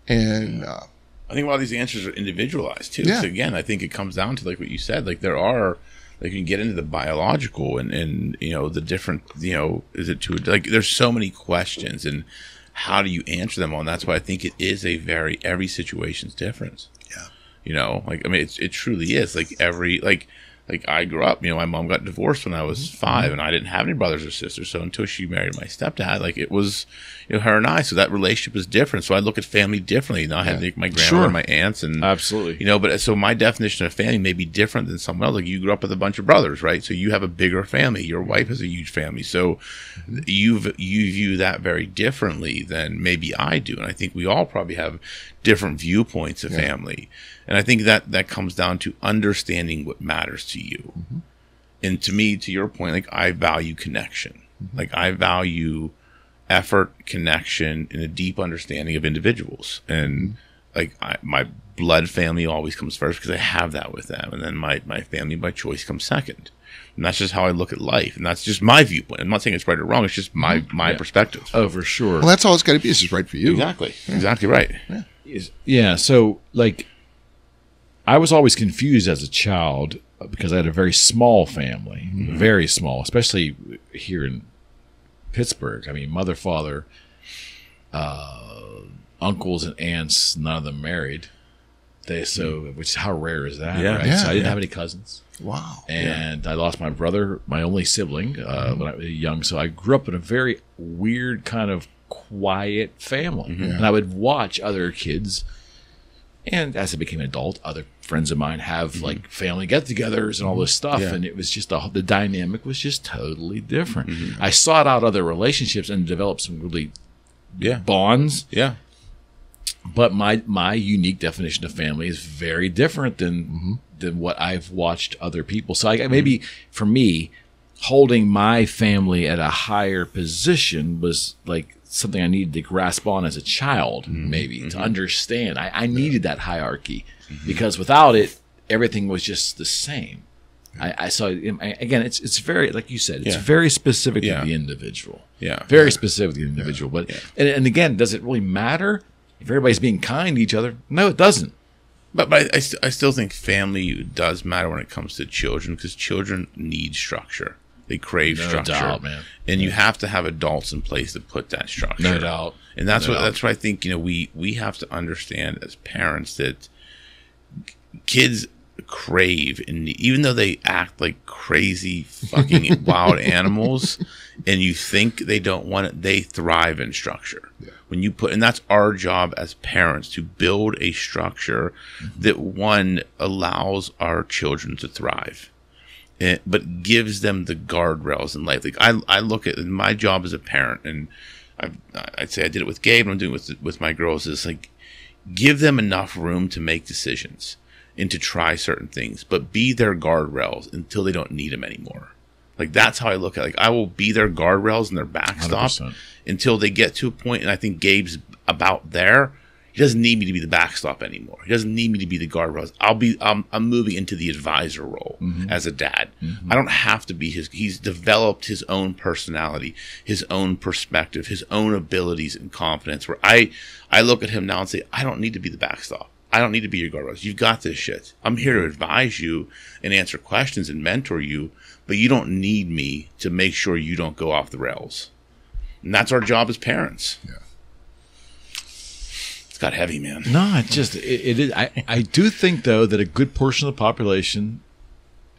and I think a lot of these answers are individualized too. So again, I think it comes down to like what you said. Like there are, like you can get into the biological and you know the different, you know, is it too, like there's so many questions and how do you answer them all? And that's why I think it is every situation's different. You know, like, I mean, it truly is like like I grew up, you know, my mom got divorced when I was 5 and I didn't have any brothers or sisters. So until she married my stepdad, like it was, you know, her and I, so that relationship was different. So I look at family differently. You know, I had like my grandma and my aunts and absolutely, you know, but so my definition of family may be different than someone else. Like you grew up with a bunch of brothers, right? So you have a bigger family. Your wife has a huge family. So you view that very differently than maybe I do. And I think we all probably have different viewpoints of family. And I think that comes down to understanding what matters to you. And to me, to your point, like I value connection. Like I value effort, connection, and a deep understanding of individuals. And like my blood family always comes first because I have that with them. And then my family by choice comes second. And that's just how I look at life. And that's just my viewpoint. I'm not saying it's right or wrong. It's just my perspective. Oh, for sure. Well, that's all it's got to be. It's just right for you. Exactly. Exactly right. So like, I was always confused as a child because I had a very small family, very small, especially here in Pittsburgh. I mean, mother, father, uncles and aunts, none of them married. Which how rare is that, right? So I didn't have any cousins. Wow. And I lost my brother, my only sibling, when I was young. So I grew up in a very weird kind of quiet family. And I would watch other kids And as I became an adult, other friends of mine have like family get-togethers and all this stuff, and it was just the dynamic was just totally different. I sought out other relationships and developed some really bonds. Yeah. But my unique definition of family is very different than what I've watched other people. So maybe for me, holding my family at a higher position was like something I needed to grasp on as a child, maybe to understand. I needed that hierarchy because without it, everything was just the same. I saw again. It's very, like you said, it's very specific to the individual. Yeah, very specific to the individual. But and again, does it really matter if everybody's being kind to each other? No, it doesn't. But I still think family does matter when it comes to children, because children need structure. They crave structure, doubt, man. And you have to have adults in place to put that structure. No doubt. And that's what I think. We have to understand as parents that kids crave, and even though they act like crazy fucking wild animals, and you think they don't want it, they thrive in structure. When you put, and that's our job as parents, to build a structure that allows our children to thrive. But gives them the guardrails in life. Like I look at my job as a parent, and I'd say I did it with Gabe, and I'm doing it with my girls. Is like, give them enough room to make decisions and to try certain things, but be their guardrails until they don't need them anymore. Like that's how I look at it. Like I will be their guardrails and their backstop 100%. Until they get to a point, and I think Gabe's about there. He doesn't need me to be the backstop anymore. He doesn't need me to be the guardrails. I'm moving into the advisor role as a dad. I don't have to be he's developed his own personality, his own perspective, his own abilities and confidence, where I look at him now and say, I don't need to be the backstop. I don't need to be your guardrails. You've got this shit. I'm here to advise you and answer questions and mentor you, but you don't need me to make sure you don't go off the rails. And that's our job as parents. Yeah. Got heavy, man. No, it is. I do think though that a good portion of the population,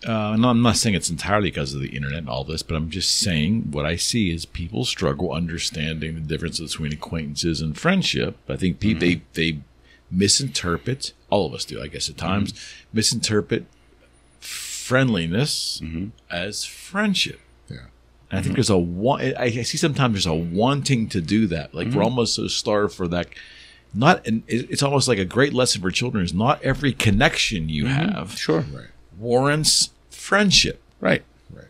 and I'm not saying it's entirely because of the internet and all this, but I'm just saying what I see is people struggle understanding the difference between acquaintances and friendship. I think they misinterpret, all of us do, I guess at times, misinterpret friendliness as friendship. Yeah. And I think there's I see sometimes there's a wanting to do that. Like we're almost so starved for that. It's almost like a great lesson for children is not every connection you have warrants friendship. Right.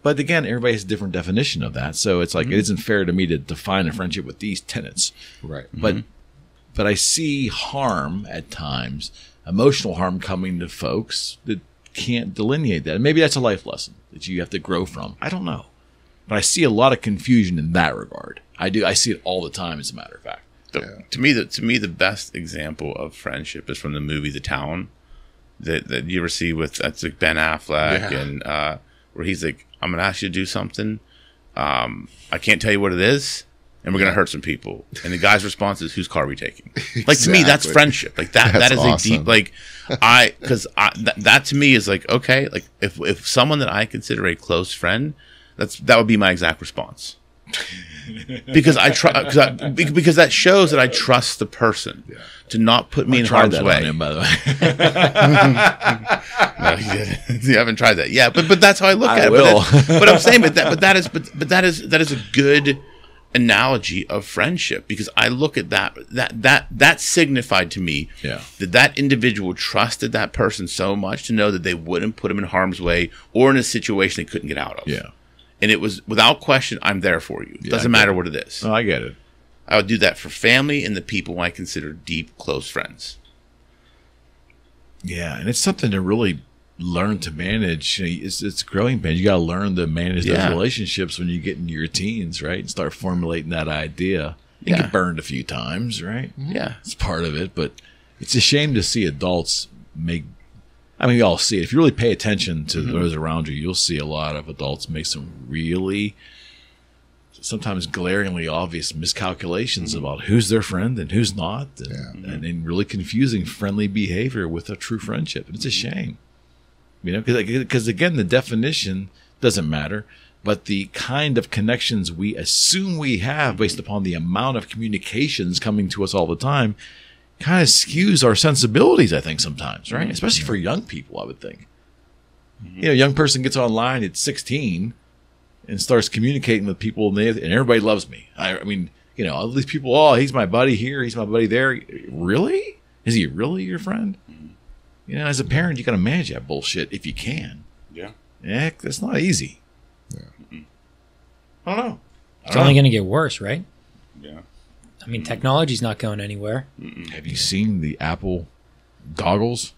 But again, everybody has a different definition of that. So it's like it isn't fair to me to define a friendship with these tenets. Right. But I see harm at times, emotional harm coming to folks that can't delineate that. And maybe that's a life lesson that you have to grow from. I don't know. But I see a lot of confusion in that regard. I do. I see it all the time, as a matter of fact. To me, the best example of friendship is from the movie The Town that you ever see that's like Ben Affleck and where he's like, I'm gonna ask you to do something, I can't tell you what it is, and we're gonna hurt some people. And the guy's response is, whose car are we taking? Like to me, that's friendship. Like that is awesome. A deep like that to me is like, okay, like if someone that I consider a close friend, that would be my exact response. Because because that shows that I trust the person to not put me in harm's way. Him, by the way. No, you haven't tried that. Yeah, but that's how I look at it. But I'm saying that is a good analogy of friendship, because I look at that signified to me that individual trusted that person so much to know that they wouldn't put him in harm's way or in a situation they couldn't get out of. Yeah. And it was without question, I'm there for you. It doesn't matter what it is. No, I get it. I would do that for family and the people I consider deep, close friends. Yeah, and it's something to really learn to manage. It's growing pains. You got to learn to manage those relationships when you get into your teens, right? And start formulating that idea. You get burned a few times, right? Yeah. It's part of it, but it's a shame to see adults make... I mean, we all see it. If you really pay attention to those around you, you'll see a lot of adults make some really, sometimes glaringly obvious miscalculations about who's their friend and who's not, and really confusing friendly behavior with a true friendship. And it's a shame, because again, the definition doesn't matter, but the kind of connections we assume we have based upon the amount of communications coming to us all the time kind of skews our sensibilities, I think, sometimes, right? Especially for young people, I would think. You know, a young person gets online at 16 and starts communicating with people, and everybody loves me. I mean, you know, all these people, oh, he's my buddy here, he's my buddy there. Really? Is he really your friend? You know, as a parent, you got to manage that bullshit if you can. Yeah. Yeah, that's not easy. Yeah. I don't know. It's only going to get worse, right? Yeah. I mean, technology's not going anywhere. Have you seen the Apple goggles?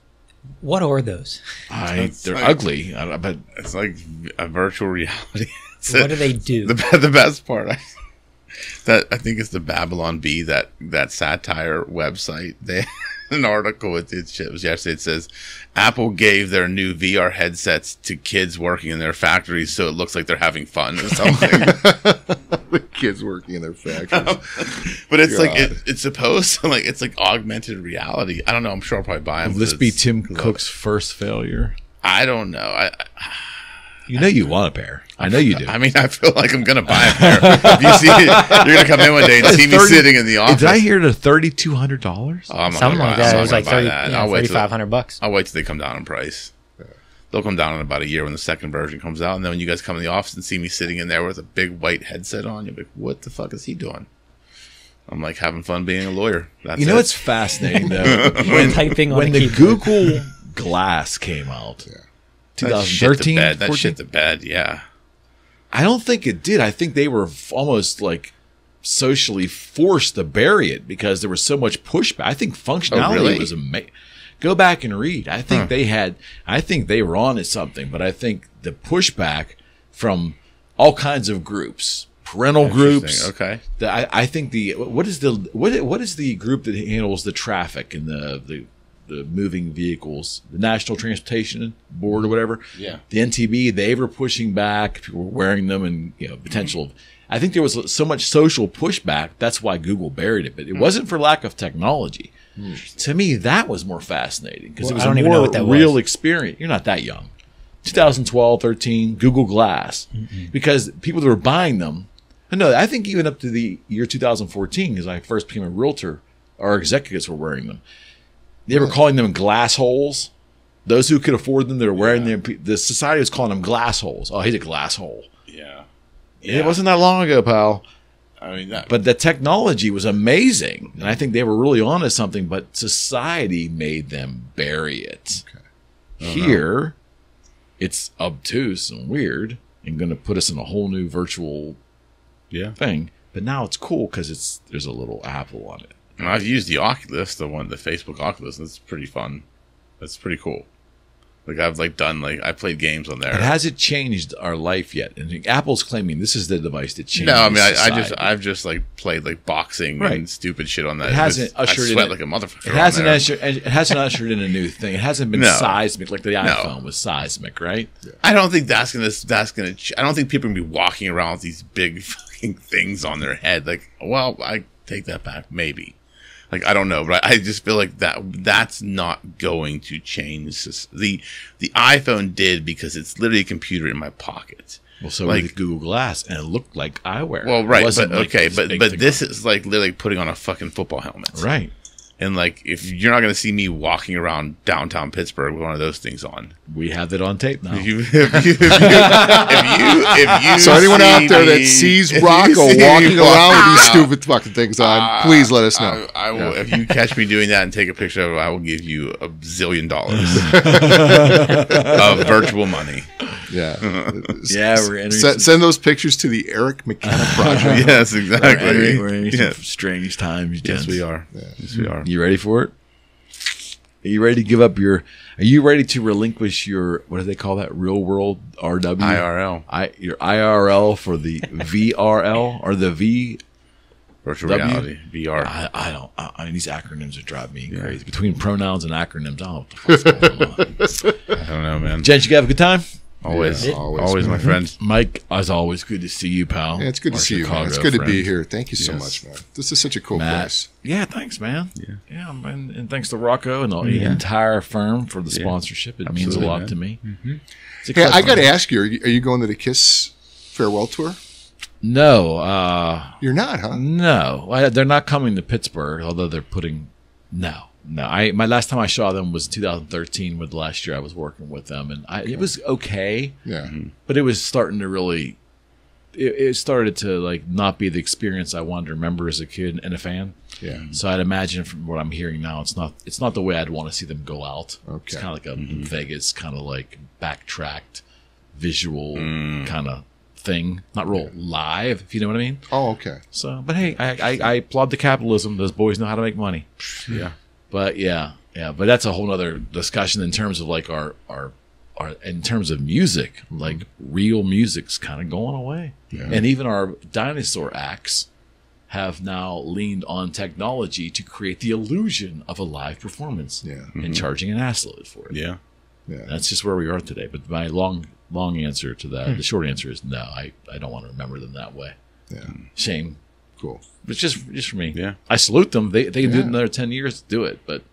What are those? They're ugly, but It's like a virtual reality. What do they do? The best part, I think it's the Babylon Bee, that satire website. They had an article. It was yesterday. It says Apple gave their new VR headsets to kids working in their factories, so it looks like they're having fun or something. The kids working in their factories. But it's God. like it's supposed to, like, it's like augmented reality. I don't know. I'm sure I'll probably buy them. will this be Tim Cook's first failure? I don't know. You know you want a pair. I know you do. I mean, I feel like I'm gonna buy a pair. If you see it, you're gonna come in one day and see me sitting in the office. Did I hear the $3,200? Oh, I'm not Something gonna like buy that. I'm It was not like gonna buy 30, that. yeah, I'll wait till $3,500. I'll wait till they come down in price. They'll come down in about a year when the second version comes out, and then when you guys come in the office and see me sitting in there with a big white headset on, you'll be like, "What the fuck is he doing?" I'm like having fun being a lawyer. That's You know it. what's fascinating though? when Typing on when a the keyboard. Google Glass came out, That shit 2013, That 14? shit the bed. Yeah. I don't think it did. I think they were almost like socially forced to bury it because there was so much pushback. I think functionality really? was amazing. Go back and read. I think I think they were on to something, but I think the pushback from all kinds of groups, parental groups. Okay. I think what is the group that handles the traffic and the moving vehicles, the National Transportation Board or whatever. Yeah. The NTB, they were pushing back. People were wearing them, and potential. I think there was so much social pushback. That's why Google buried it, but it wasn't for lack of technology. To me, that was more fascinating because it was I don't a even know more what that real was. experience. You're not that young. 2012, 13, Google Glass, because people that were buying them. No, I think even up to the year 2014, because I first became a realtor, our executives were wearing them. They were calling them glass holes. Those who could afford them, they were wearing them. The society was calling them glass holes. Oh, he's a glass hole. Yeah. It wasn't that long ago, pal. I mean, that. But the technology was amazing. And I think they were really onto something, but society made them bury it. Here, it's obtuse and weird and going to put us in a whole new virtual thing. But now it's cool because there's a little Apple on it. And I've used the Oculus, the Facebook Oculus, and it's pretty fun. It's pretty cool. Like I've I played games on there. But has it changed our life yet? And Apple's claiming this is the device that changed. No, I mean society. I've just played boxing and stupid shit on that. It hasn't I ushered sweat in like a motherfucker. It hasn't ushered in a new thing. It hasn't been seismic like the iPhone was seismic, right? Yeah. I don't think that's gonna. I don't think people are gonna be walking around with these big fucking things on their head. Like, well, I take that back. Maybe. Like, I don't know, but I just feel like that's not going to change this. The iPhone did because it's literally a computer in my pocket. Well, so with Google Glass, and it looked like eyewear. Well, right, but like but this is like literally putting on a fucking football helmet, right? And like, if you're not going to see me walking around downtown Pittsburgh with one of those things on, we have it on tape now. If you so anyone out there that sees Rocco walking around with these stupid fucking things on, please let us know. I will. If you catch me doing that and take a picture of it, I will give you $1 zillion of virtual money. Yeah, we're send those pictures to the Eric McKenna project. Yes, exactly. We're in some strange times. Yes, we are. Yeah. Yes, we are. You ready for it? Are you ready to give up are you ready to relinquish your, what do they call that? Real world RW? IRL. Your IRL for the VRL or the V? Virtual reality. VR. I mean, these acronyms are driving me crazy. Between pronouns and acronyms, I don't know what the fuck's going on. I don't know, man. Gents, you have a good time? Always, my friend. Mike, as always, good to see you, pal. Yeah, it's good to see you, man. It's good to be here. Thank you so much, man. This is such a cool place. Yeah, thanks, man. Yeah, and thanks to Rocco and the entire firm for the sponsorship. It means a lot to me. Mm-hmm. Hey, I got to ask you, are you going to the KISS farewell tour? No. You're not, huh? No. They're not coming to Pittsburgh, although they're putting No. My last time I saw them was 2013, with the last year I was working with them, and it was okay. Yeah. But it was starting to really, it started to like not be the experience I wanted to remember as a kid and a fan. Yeah. So I'd imagine from what I'm hearing now, it's not the way I'd want to see them go out. Okay. It's kind of like a Vegas kind of like backtracked visual kind of thing, not real live, if you know what I mean. Oh, okay. So, but hey, I applaud the capitalism. Those boys know how to make money. Yeah. But but that's a whole other discussion in terms of like our in terms of music, like real music's kind of going away. Yeah. And even our dinosaur acts have now leaned on technology to create the illusion of a live performance. Yeah. And charging an assload for it. Yeah. Yeah. That's just where we are today. But my long answer to that, the short answer is no, I don't want to remember them that way. Yeah. Shame. Cool. But just for me. Yeah. I salute them. They can do Yeah. it another 10 years to do it, but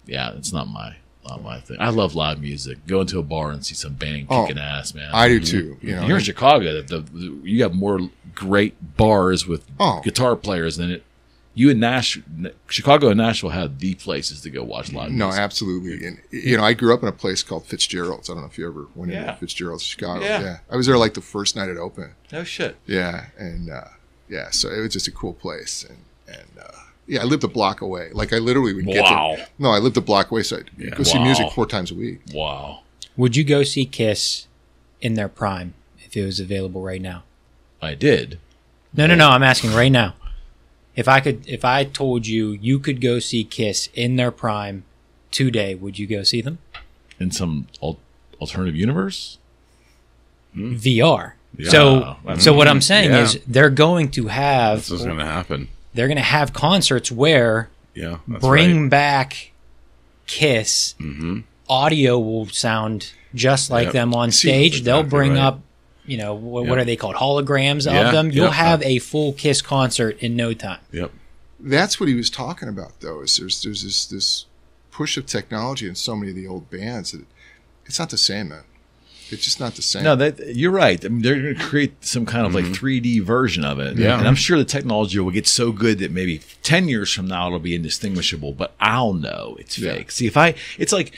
yeah, it's not my thing. I love live music. Go into a bar and see some band kicking ass, man. I do too. You know, You're in Chicago. You got more great bars with guitar players than it. You and Chicago and Nashville had the places to go watch live music. No, absolutely. And you know, I grew up in a place called Fitzgerald's. I don't know if you ever went into Fitzgerald's, Chicago. Yeah. I was there like the first night it opened. No shit. Yeah, and so it was just a cool place, and I lived a block away. Like I literally would get to. I lived a block away, so I'd go see music 4 times a week. Wow. Would you go see Kiss in their prime if it was available right now? I did. No. I'm asking right now. If I told you could go see Kiss in their prime today, would you go see them? In some alternative universe? VR. Yeah. So what I'm saying is they're going to have. That's what's going to happen. They're going to have concerts where bring back Kiss. Audio will sound just like them on stage. They'll bring up, what are they called? Holograms of them. You'll have a full Kiss concert in no time. Yep. That's what he was talking about, though. Is there's this push of technology in so many of the old bands that it's not the same, man. It's just not the same. No, you're right. I mean, they're going to create some kind of like 3D version of it. Yeah. And I'm sure the technology will get so good that maybe 10 years from now it'll be indistinguishable, but I'll know it's fake. See, it's like,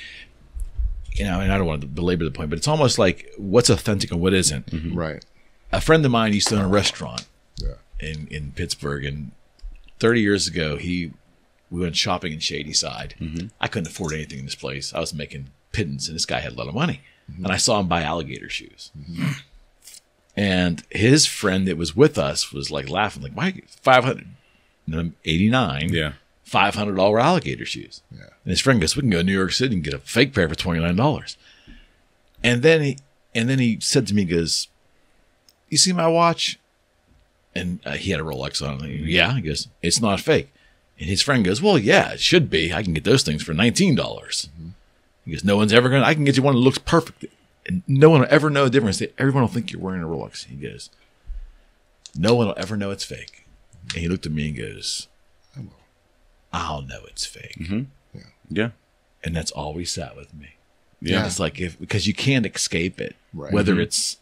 and I don't want to belabor the point, but it's almost like what's authentic and what isn't. Right. A friend of mine used to own a restaurant in Pittsburgh, and 30 years ago, we went shopping in Shadyside. I couldn't afford anything in this place. I was making pittance, and this guy had a lot of money. And I saw him buy alligator shoes. And his friend that was with us was like laughing, like, why $589? Yeah. $500 alligator shoes. Yeah. And his friend goes, we can go to New York City and get a fake pair for $29. And then he said to me, he goes, you see my watch? And he had a Rolex on. Yeah. He goes, it's not fake. And his friend goes, well, yeah, it should be. I can get those things for $19. He goes, no one's ever I can get you one that looks perfect. And no one will ever know the difference. Everyone will think you're wearing a Rolex. He goes, no one will ever know it's fake. And he looked at me and goes, I'll know it's fake. Yeah. And that's always sat with me. Yeah. It's like because you can't escape it. Right. Whether it's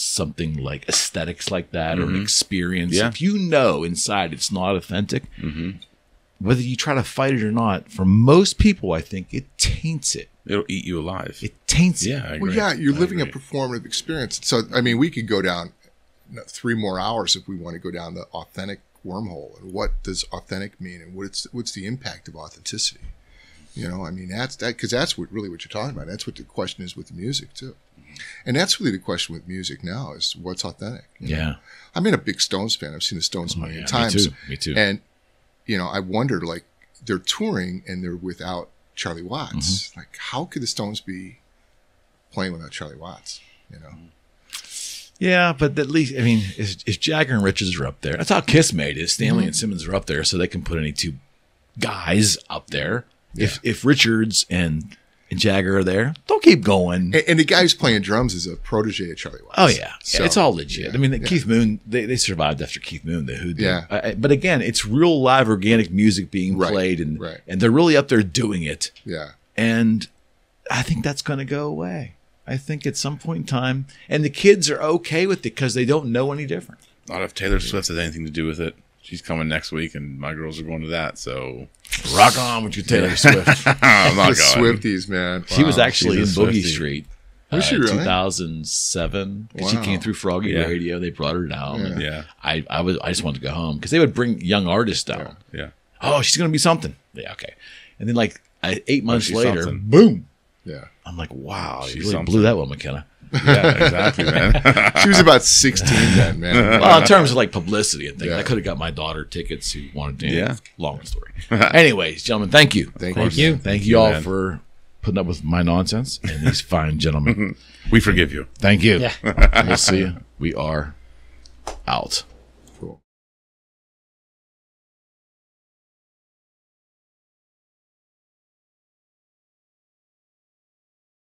something like aesthetics like that or an experience. Yeah. If you know inside it's not authentic, whether you try to fight it or not, for most people, I think it taints it. It'll eat you alive. It taints it. Yeah, I agree. Well, yeah, you're living a performative experience. So, I mean, we could go down 3 more hours if we want to go down the authentic wormhole. And what does authentic mean? And what's the impact of authenticity? I mean, because that's what you're talking about. That's what the question is with the music, too. And that's really the question with music now is what's authentic. Yeah. I'm a big Stones fan. I've seen the Stones a million times. Me too. And, I wondered, like, they're touring and they're without Charlie Watts. Like, how could the Stones be playing without Charlie Watts? Yeah, but at least, I mean, if Jagger and Richards are up there, that's how Kiss made it. Stanley and Simmons are up there, so they can put any 2 guys up there. Yeah. If Richards and Jagger are there, they'll keep going. And the guy who's playing drums is a protege of Charlie Watts. Oh, yeah. So, it's all legit. I mean, Keith Moon, they survived after Keith Moon, Who did. Yeah. But again, it's real live organic music being played, and they're really up there doing it. Yeah. And I think that's going to go away. I think at some point in time, and the kids are okay with it because they don't know any different. Not if Taylor Swift has anything to do with it. she's coming next week, and my girls are going to that. So rock on with your Taylor Swift. I'm not The going. Swifties, man. She was Wow. actually in she's a Boogie Swiftie. Street. Was she really? 2007. 'Cause She Wow. came through Froggy Yeah. Radio. They brought her down. Yeah. And Yeah, I just wanted to go home because they would bring young artists down. yeah. Oh, she's gonna be something. Yeah, okay. And then like 8 months she's later, something. boom. Yeah. I'm like, wow, you She's really something. blew that one, McKenna. Yeah, exactly, man. She was about 16 then, man. Well, in terms of like publicity and things, Yeah. I could have got my daughter tickets who wanted to. Yeah. Long story. Anyways, gentlemen, thank you. Thank you. Thank you all man. for putting up with my nonsense and these fine gentlemen. We forgive you. Thank you. Yeah. We'll see you. We are out.